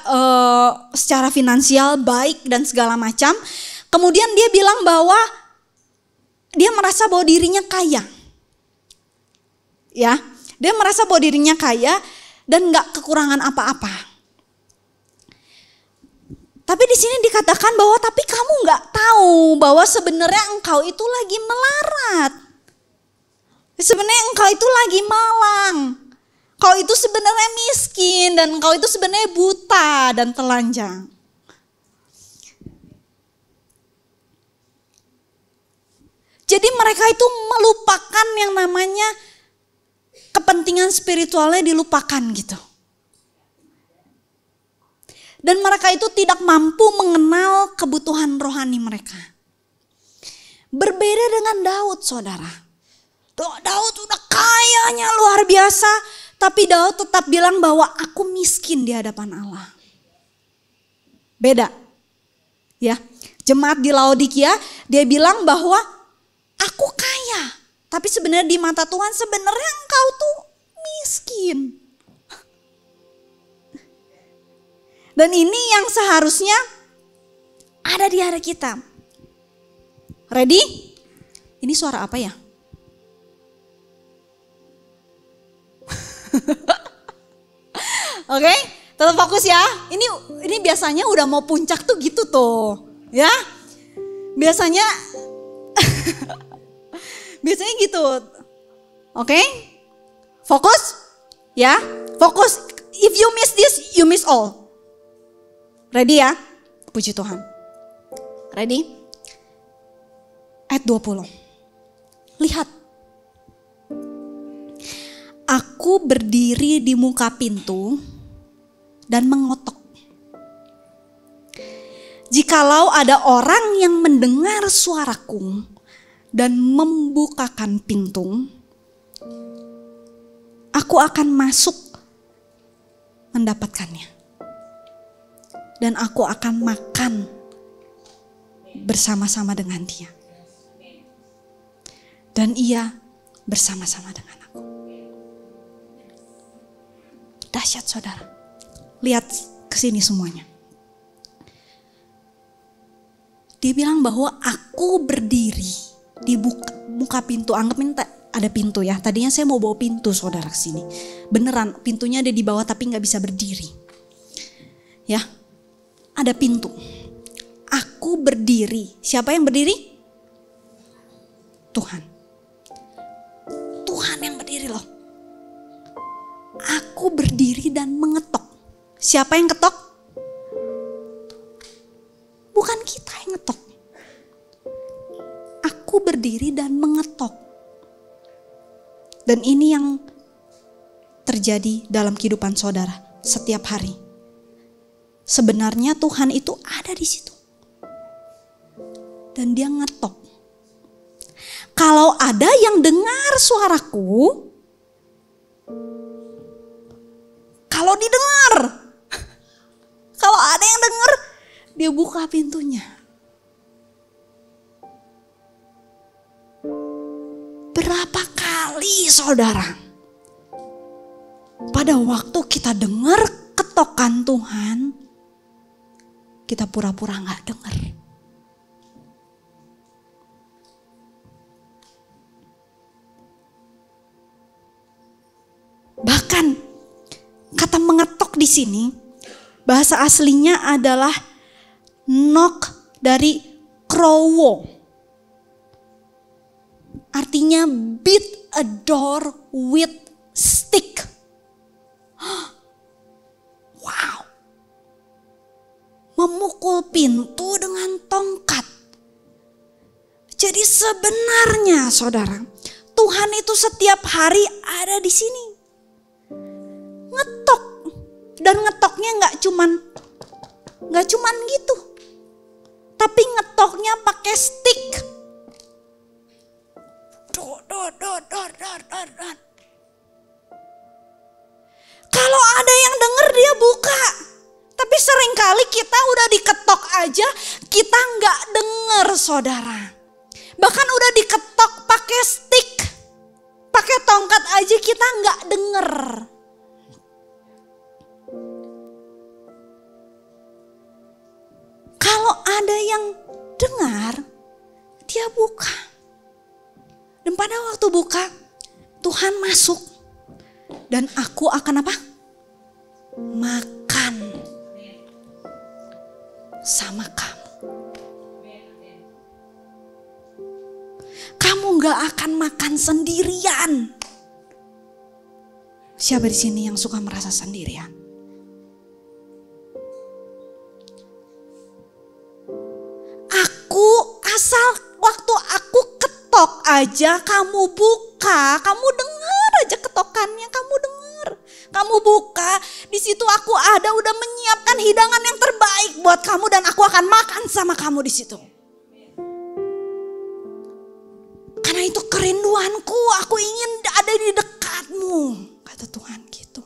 B: secara finansial baik dan segala macam. Kemudian dia bilang bahwa dia merasa bahwa dirinya kaya. Ya, dia merasa bahwa dirinya kaya dan nggak kekurangan apa-apa. Tapi di sini dikatakan bahwa tapi kamu nggak tahu bahwa sebenarnya engkau itu lagi melarat. Sebenarnya engkau itu lagi malang. Kau itu sebenarnya miskin dan engkau itu sebenarnya buta dan telanjang. Jadi mereka itu melupakan yang namanya kepentingan spiritualnya dilupakan gitu. Dan mereka itu tidak mampu mengenal kebutuhan rohani mereka. Berbeda dengan Daud, saudara. Daud udah kayanya luar biasa. Tapi Daud tetap bilang bahwa aku miskin di hadapan Allah. Beda. Ya, jemaat di Laodikia dia bilang bahwa aku kaya. Tapi sebenarnya di mata Tuhan sebenarnya engkau tuh miskin. Dan ini yang seharusnya ada di hari kita. Ready? Ini suara apa ya? Oke, tetap fokus ya. Ini biasanya udah mau puncak tuh gitu tuh, ya. Biasanya biasanya gitu. Oke? Fokus? Ya, fokus. If you miss this, you miss all. Ready ya? Puji Tuhan. Ready? Ayat 20. Lihat. Aku berdiri di muka pintu dan mengotok. Jikalau ada orang yang mendengar suaraku dan membukakan pintu, aku akan masuk mendapatkannya. Dan aku akan makan bersama-sama dengan dia. Dan ia bersama-sama dengan aku. Dahsyat saudara. Lihat ke sini semuanya. Dia bilang bahwa aku berdiri di muka pintu. Anggap ini ada pintu ya. Tadinya saya mau bawa pintu saudara ke sini. Beneran pintunya ada di bawah tapi gak bisa berdiri. Ya, ada pintu. Aku berdiri. Siapa yang berdiri? Tuhan. Tuhan yang berdiri loh. Aku berdiri dan mengetok. Siapa yang ketok? Bukan kita yang ngetok. Aku berdiri dan mengetok. Dan ini yang terjadi dalam kehidupan saudara setiap hari. Sebenarnya Tuhan itu ada di situ. Dan dia ngetok. Kalau ada yang dengar suaraku, kalau didengar, kalau ada yang dengar, dia buka pintunya. Berapa kali saudara, pada waktu kita dengar ketokan Tuhan, kita pura-pura gak dengar. Bahkan kata mengetok di sini, bahasa aslinya adalah knock dari krowo. Artinya beat a door with stick. Wow. Memukul pintu dengan tongkat. Jadi sebenarnya saudara, Tuhan itu setiap hari ada di sini. Ngetok. Dan ngetoknya gak cuman gitu. Tapi ngetoknya pakai stick. Kalau ada yang denger dia buka. Tapi seringkali kita udah diketok aja, kita gak denger saudara. Bahkan udah diketok pakai stick, pakai tongkat aja kita gak denger. Kalau ada yang dengar, dia buka. Dan pada waktu buka, Tuhan masuk. Dan aku akan apa? Makan sama kamu. Kamu gak akan makan sendirian. Siapa di sini yang suka merasa sendirian? Asal waktu aku ketok aja kamu buka, kamu dengar aja ketokannya, kamu dengar, kamu buka, di situ aku ada udah menyiapkan hidangan yang terbaik buat kamu dan aku akan makan sama kamu di situ. Karena itu kerinduanku, aku ingin ada di dekatmu, kata Tuhan gitu.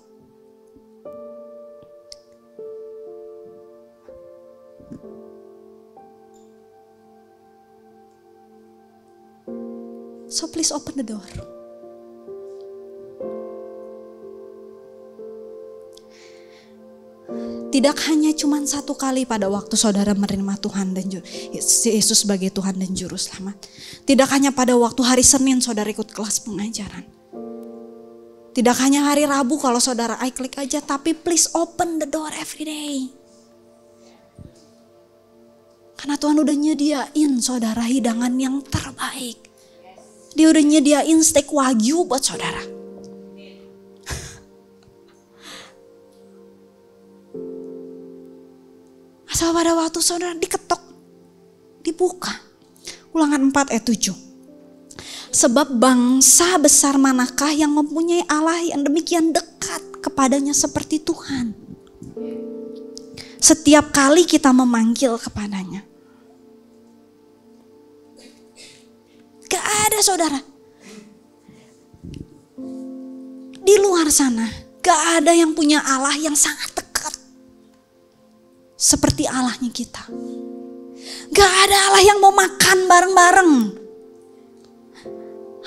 B: So please open the door. Tidak hanya cuma satu kali pada waktu saudara menerima Tuhan dan Yesus sebagai Tuhan dan Juru Selamat. Tidak hanya pada waktu hari Senin saudara ikut kelas pengajaran. Tidak hanya hari Rabu kalau saudara klik aja, tapi please open the door every day. Karena Tuhan udah nyediain saudara hidangan yang terbaik. Dia udah nyediain steak wagyu buat saudara. Asal pada waktu saudara diketok, dibuka. Ulangan 4 ayat 7. Sebab bangsa besar manakah yang mempunyai Allah yang demikian dekat kepadanya seperti Tuhan. Setiap kali kita memanggil kepadanya. Gak ada saudara. Di luar sana gak ada yang punya Allah yang sangat dekat seperti Allahnya kita. Gak ada Allah yang mau makan bareng-bareng.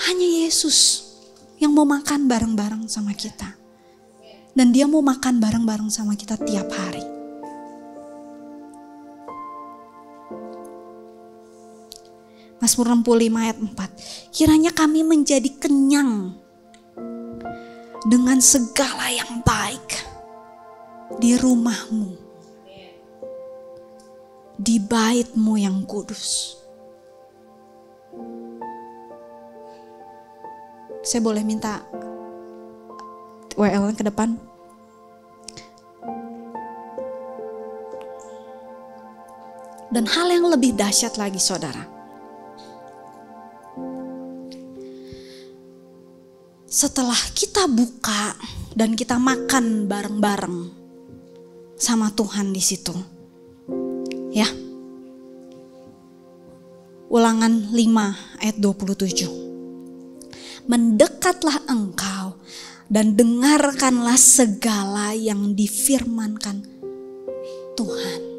B: Hanya Yesus yang mau makan bareng-bareng sama kita. Dan dia mau makan bareng-bareng sama kita tiap hari. Mazmur 65 ayat 4. Kiranya kami menjadi kenyang dengan segala yang baik di rumah-Mu, di bait-Mu yang kudus. Saya boleh minta WL ke depan? Dan hal yang lebih dahsyat lagi saudara, setelah kita buka dan kita makan bareng-bareng sama Tuhan di situ, ya. Ulangan 5 ayat 27. Mendekatlah engkau dan dengarkanlah segala yang difirmankan Tuhan.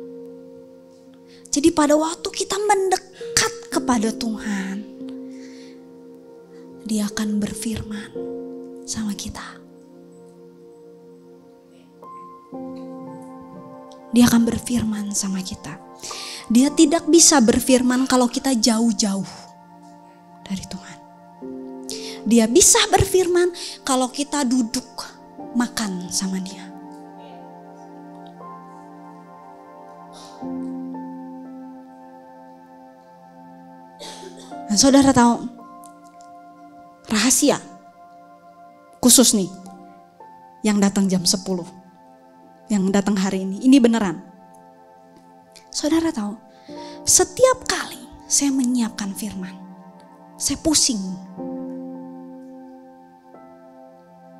B: Jadi pada waktu kita mendekat kepada Tuhan, Dia akan berfirman sama kita. Dia akan berfirman sama kita. Dia tidak bisa berfirman kalau kita jauh-jauh dari Tuhan. Dia bisa berfirman kalau kita duduk makan sama Dia. Dan saudara tahu rahasia khusus nih yang datang jam 10, yang datang hari ini beneran. Saudara tahu, setiap kali saya menyiapkan firman, saya pusing.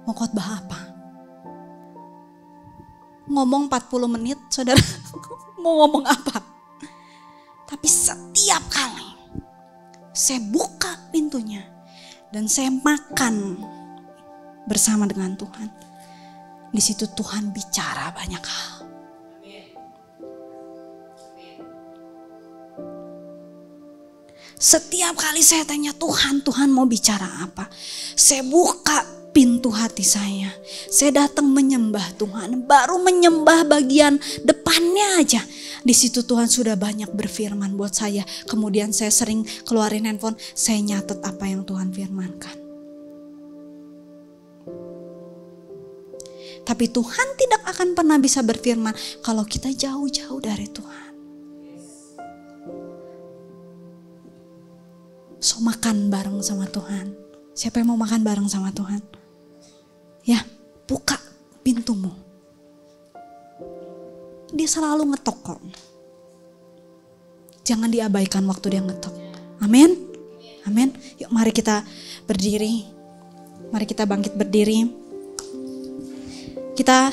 B: Mau khotbah apa? Ngomong 40 menit, saudara mau ngomong apa? Tapi setiap kali saya buka pintunya dan saya makan bersama dengan Tuhan, di situ Tuhan bicara banyak hal. Setiap kali saya tanya Tuhan mau bicara apa? Saya buka pintu hati saya datang menyembah Tuhan. Baru menyembah bagian depannya aja, di situ Tuhan sudah banyak berfirman buat saya. Kemudian saya sering keluarin handphone, saya nyatet apa yang Tuhan firmankan. Tapi Tuhan tidak akan pernah bisa berfirman kalau kita jauh-jauh dari Tuhan. So makan bareng sama Tuhan. Siapa yang mau makan bareng sama Tuhan? Ya, buka pintumu. Dia selalu ngetok kok. Jangan diabaikan waktu dia ngetok. Amin. Amin. Yuk mari kita berdiri. Mari kita bangkit berdiri. Kita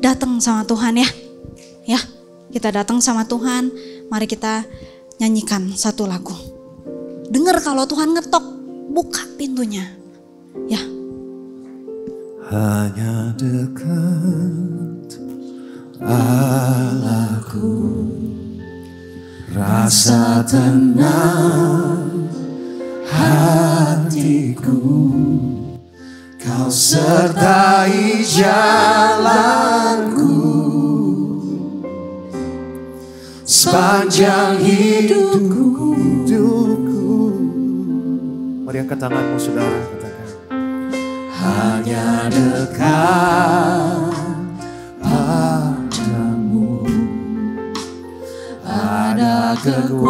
B: datang sama Tuhan ya. Ya, kita datang sama Tuhan. Mari kita nyanyikan satu lagu. Dengar kalau Tuhan ngetok, buka pintunya. Ya.
C: Hanya dekat Allahku, rasa tenang hatiku, Kau sertai jalanku sepanjang hidupku. Mari angkat tanganmu saudara, katakan. Hanya dekat padamu ada kekuatan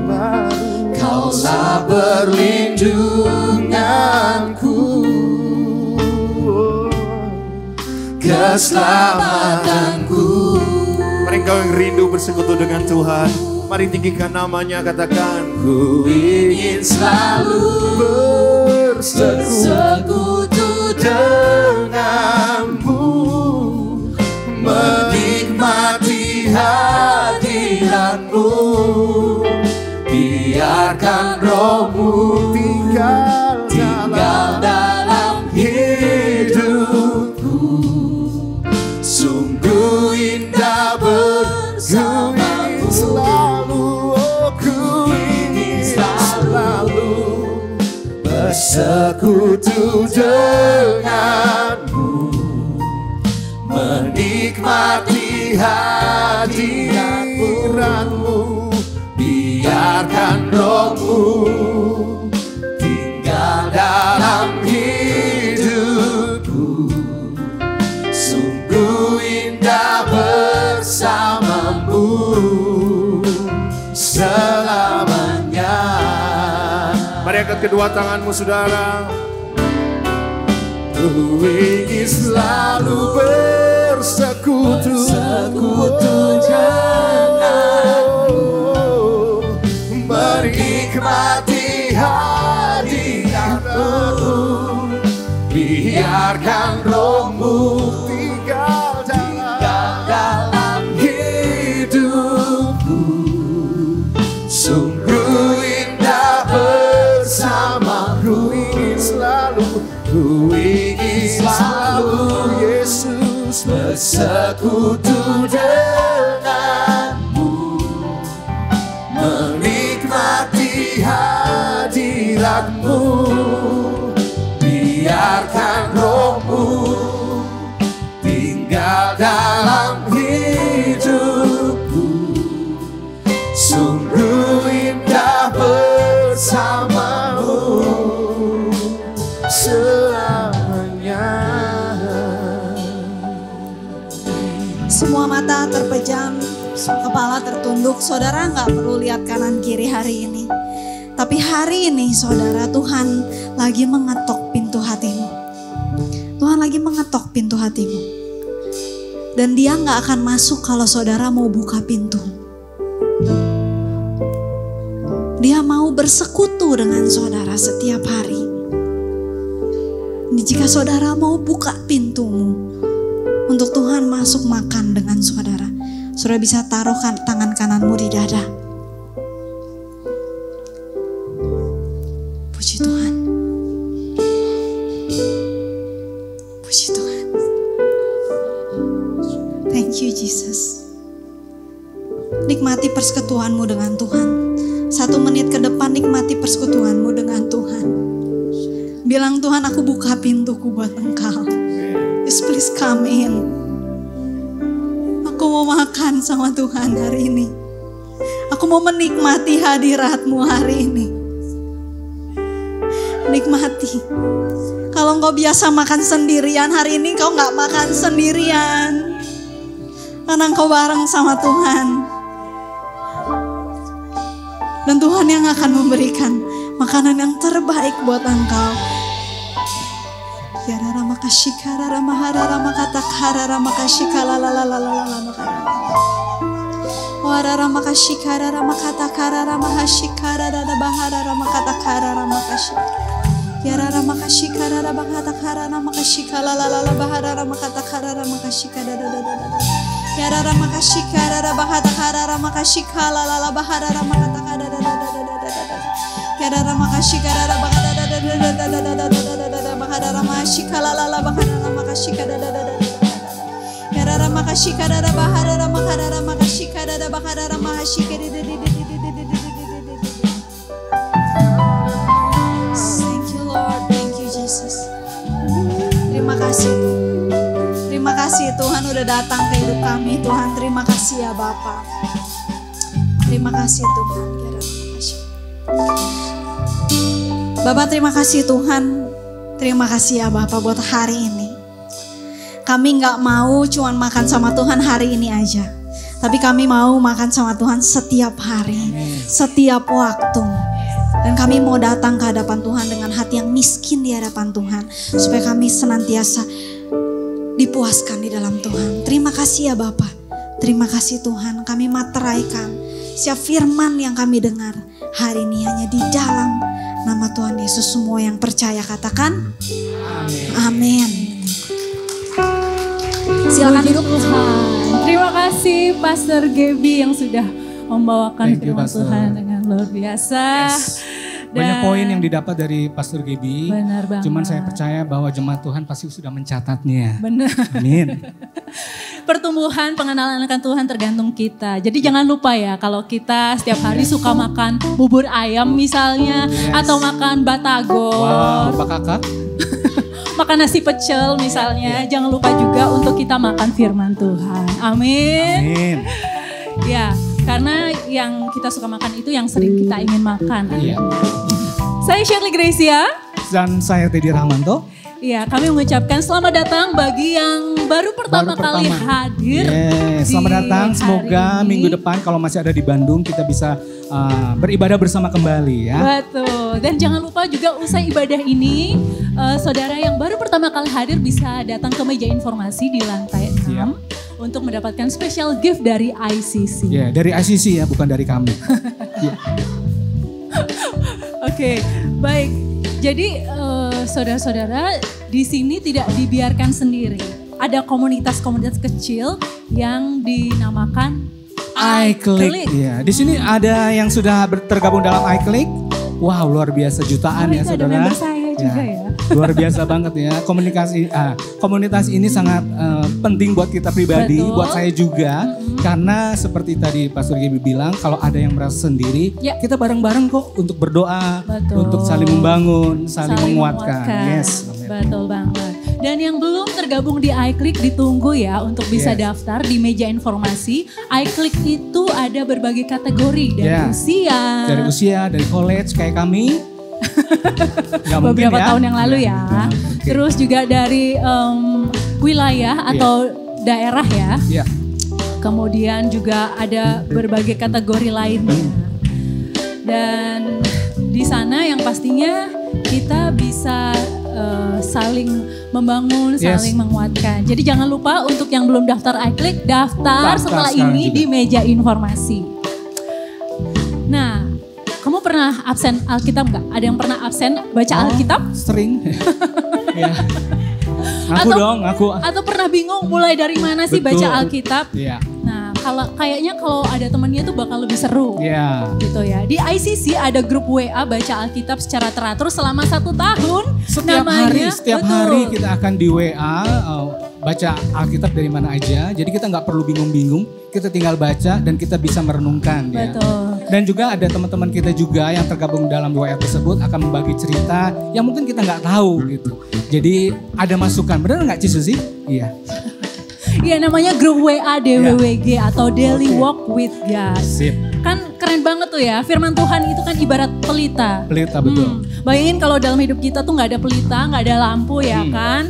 C: baru. Kaulah perlindunganku, keselamatanku. Mari engkau yang rindu bersekutu dengan Tuhan, mari tinggikan namanya, katakan. Ku ingin selalu bersekutu denganmu, menikmati hadiratmu. Biarkan rohmu tinggal dalam hidupku. Sungguh indah bersamamu. Selalu, ku ingin selalu bersekutu denganmu, menikmati hadiratmu. hadirat-Mu, biarkan Roh-Mu tinggal dalam hidupku. Sungguh indah bersama-Mu selamanya. Mari angkat kedua tanganmu saudara. Ku ingin selalu bersekutu denganmu, menikmati hadirat-Mu, biarkan Roh-Mu tinggal dalam hidupku. Sungguh indah bersama-Mu, ku ingin selalu Yesus bersekutu denganmu, menikmati hadirat-Mu, biarkan Roh-Mu tinggal dalam hidupku. Sungguh indah bersama-Mu selamanya.
B: Semua mata terpejam, kepala tertunduk. Saudara nggak perlu lihat kanan kiri hari ini. Tapi hari ini saudara, Tuhan lagi mengetok pintu hatimu. Tuhan lagi mengetok pintu hatimu. Dan Dia nggak akan masuk kalau saudara mau buka pintu. Dia mau bersekutu dengan saudara setiap hari. Jika saudara mau buka pintumu untuk Tuhan masuk makan dengan saudara, saudara bisa taruhkan tangan kananmu di dada. Puji Tuhan. Puji Tuhan. Thank you Jesus. Nikmati persekutuanmu dengan Tuhan. 1 menit ke depan nikmati persekutuanmu dengan Tuhan. Bilang, Tuhan, aku buka pintuku buat Engkau. Just please come in. Aku mau makan sama Tuhan hari ini. Aku mau menikmati hadirat-Mu hari ini. Nikmati. Kalau engkau biasa makan sendirian, hari ini kau gak makan sendirian. Karena engkau bareng sama Tuhan. Dan Tuhan yang akan memberikan makanan yang terbaik buat engkau. Ya rara makasih karara mahara makata karara makasih kalalalalalalala makara. Warara makasih karara makata karara mahasih karara bahara makata karara makasih. Ya rara makasih karara makata karara makasih kalalalala bahara makata karara makasih kadadadadada. Ya rara makasih karara bahata karara makasih kalalala bahara makata kadadadadada. Ya rara makasih karara bahata Bahadara makasih kalalala bahadara makasih kadadadada. Ya rara makasih kadada bahadara makadara makasih kadada bahadara makasih kadadadada. Thank you Lord, thank you Jesus. Terima kasih. Terima kasih Tuhan udah datang ke hidup kami Tuhan. Terima kasih ya Bapa. Terima kasih Tuhan. Ya rara makasih. Bapak terima kasih Tuhan. Terima kasih ya Bapak buat hari ini. Kami gak mau cuman makan sama Tuhan hari ini aja. Tapi kami mau makan sama Tuhan setiap hari. Setiap waktu. Dan kami mau datang ke hadapan Tuhan dengan hati yang miskin di hadapan Tuhan. Supaya kami senantiasa dipuaskan di dalam Tuhan. Terima kasih ya Bapak. Terima kasih Tuhan. Kami materaikan setiap firman yang kami dengar hari ini hanya di dalam nama Tuhan Yesus. Semua yang percaya katakan amin. Silakan duduk
D: Tuhan. Terima kasih Pastor Gaby yang sudah membawakan firman Tuhan dengan luar biasa.
E: Yes. Banyak poin yang didapat dari Pastor Gaby.
D: Benar banget.
E: Cuman saya percaya bahwa jemaat Tuhan pasti sudah mencatatnya.
D: Benar.
E: Amin.
D: Pertumbuhan pengenalan akan Tuhan tergantung kita. Jadi jangan lupa ya kalau kita setiap hari suka makan bubur ayam misalnya. Atau makan batagor.
E: Wow, Pak Kakak.
D: Makan nasi pecel misalnya. Jangan lupa juga untuk kita makan firman Tuhan. Amin.
E: Amin.
D: Ya, Karena yang kita suka makan itu yang sering kita ingin makan.
E: Iya.
D: Saya Shirley Gracia.
E: Dan saya Teddy Rahmanto.
D: Iya, kami mengucapkan selamat datang bagi yang baru pertama kali hadir.
E: Selamat datang, semoga minggu depan kalau masih ada di Bandung kita bisa beribadah bersama kembali ya.
D: Betul, dan jangan lupa juga usai ibadah ini, saudara yang baru pertama kali hadir bisa datang ke meja informasi di lantai 6 untuk mendapatkan special gift dari ICC.
E: Ya, dari ICC ya, bukan dari kami.
D: Oke, baik. Jadi saudara-saudara di sini tidak dibiarkan sendiri. Ada komunitas-komunitas kecil yang dinamakan iClick.
E: Ya, di sini ada yang sudah tergabung dalam iClick. Wow, luar biasa jutaan ya saudara.
D: Ada member saya juga ya.
E: Luar biasa banget ya. Komunitas ini sangat penting buat kita pribadi, buat saya juga. Karena seperti tadi Pastor Gaby bilang, kalau ada yang merasa sendiri, kita bareng-bareng kok untuk berdoa, untuk saling membangun, saling menguatkan. Yes.
D: Betul banget. Dan yang belum tergabung di iClick ditunggu ya untuk bisa daftar di meja informasi. iClick itu ada berbagai kategori dari usia, dari college kayak kami. Beberapa tahun yang lalu ya. Terus juga dari wilayah atau daerah ya. Kemudian juga ada berbagai kategori lainnya. Dan di sana yang pastinya kita bisa saling membangun, saling menguatkan. Jadi jangan lupa untuk yang belum daftar iClick, daftar setelah ini juga di meja informasi. Nah, kamu pernah absen Alkitab nggak? Ada yang pernah absen baca Alkitab?
E: Sering. Ngaku.
D: Atau pernah bingung mulai dari mana sih baca Alkitab?
E: Iya.
D: Nah, kayaknya kalau ada temennya tuh bakal lebih seru. Gitu ya. Di ICC ada grup WA baca Alkitab secara teratur selama 1 tahun.
E: Setiap hari kita akan di WA baca Alkitab dari mana aja. Jadi kita nggak perlu bingung-bingung. Kita tinggal baca dan kita bisa merenungkan.
D: Betul.
E: Dan juga ada teman-teman kita juga yang tergabung dalam WA tersebut akan membagi cerita yang mungkin kita nggak tahu gitu. Jadi ada masukan. Benar nggak Cisu sih? Iya.
D: Iya, namanya grup WA DWWG atau Daily Walk with God.
E: Sip.
D: Kan keren banget tuh ya, firman Tuhan itu kan ibarat pelita.
E: Pelita, betul.
D: Bayangin kalau dalam hidup kita tuh gak ada pelita, gak ada lampu ya kan.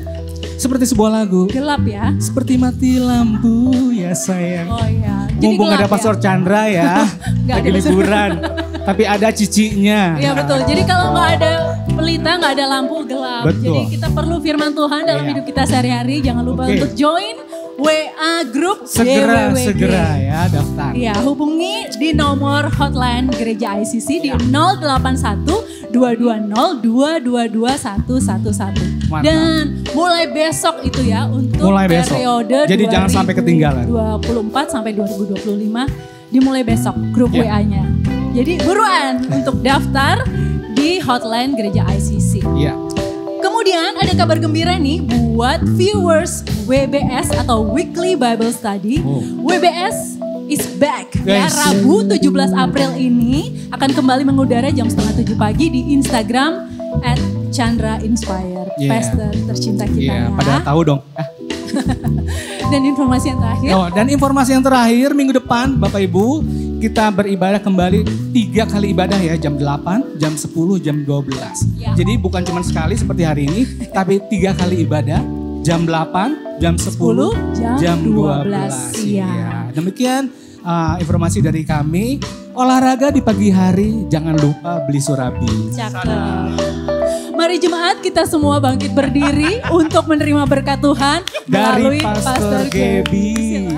E: Seperti sebuah lagu.
D: Gelap ya.
E: Seperti mati lampu ya sayang.
D: Oh iya. Jadi
E: mumpung ada Pastor Chandra ya, lagi liburan. Tapi ada cicinya.
D: Iya betul, jadi kalau gak ada pelita, gak ada lampu, gelap.
E: Betul.
D: Jadi kita perlu firman Tuhan dalam hidup kita sehari-hari. Jangan lupa untuk join WA Group DWWG.
E: Segera ya daftar.
D: Iya, hubungi di nomor hotline Gereja ICC di 081 220 222 111. Dan mulai besok itu ya untuk periode
E: jadi jangan sampai ketinggalan.
D: 24 sampai 2025 dimulai besok grup WA-nya. Jadi buruan untuk daftar di hotline Gereja ICC.
E: Iya.
D: Kemudian ada kabar gembira nih buat viewers WBS atau Weekly Bible Study. WBS is back. Ya, Rabu 17 April ini akan kembali mengudara jam 6:30 pagi di Instagram @ChandraInspire. Pastor tercinta kita ya.
E: Pada tahu dong.
D: Dan informasi yang terakhir.
E: Dan informasi yang terakhir minggu depan Bapak Ibu kita beribadah kembali 3 kali ibadah ya, jam 8, jam 10, jam 12. Jadi bukan cuma sekali seperti hari ini, tapi 3 kali ibadah, jam 8, jam 10, jam 12. Ya. Demikian informasi dari kami. Olahraga di pagi hari, jangan lupa beli surabi.
D: Cakep. Mari jemaat kita semua bangkit berdiri untuk menerima berkat Tuhan
E: dari
D: melalui
E: Pastor Gaby.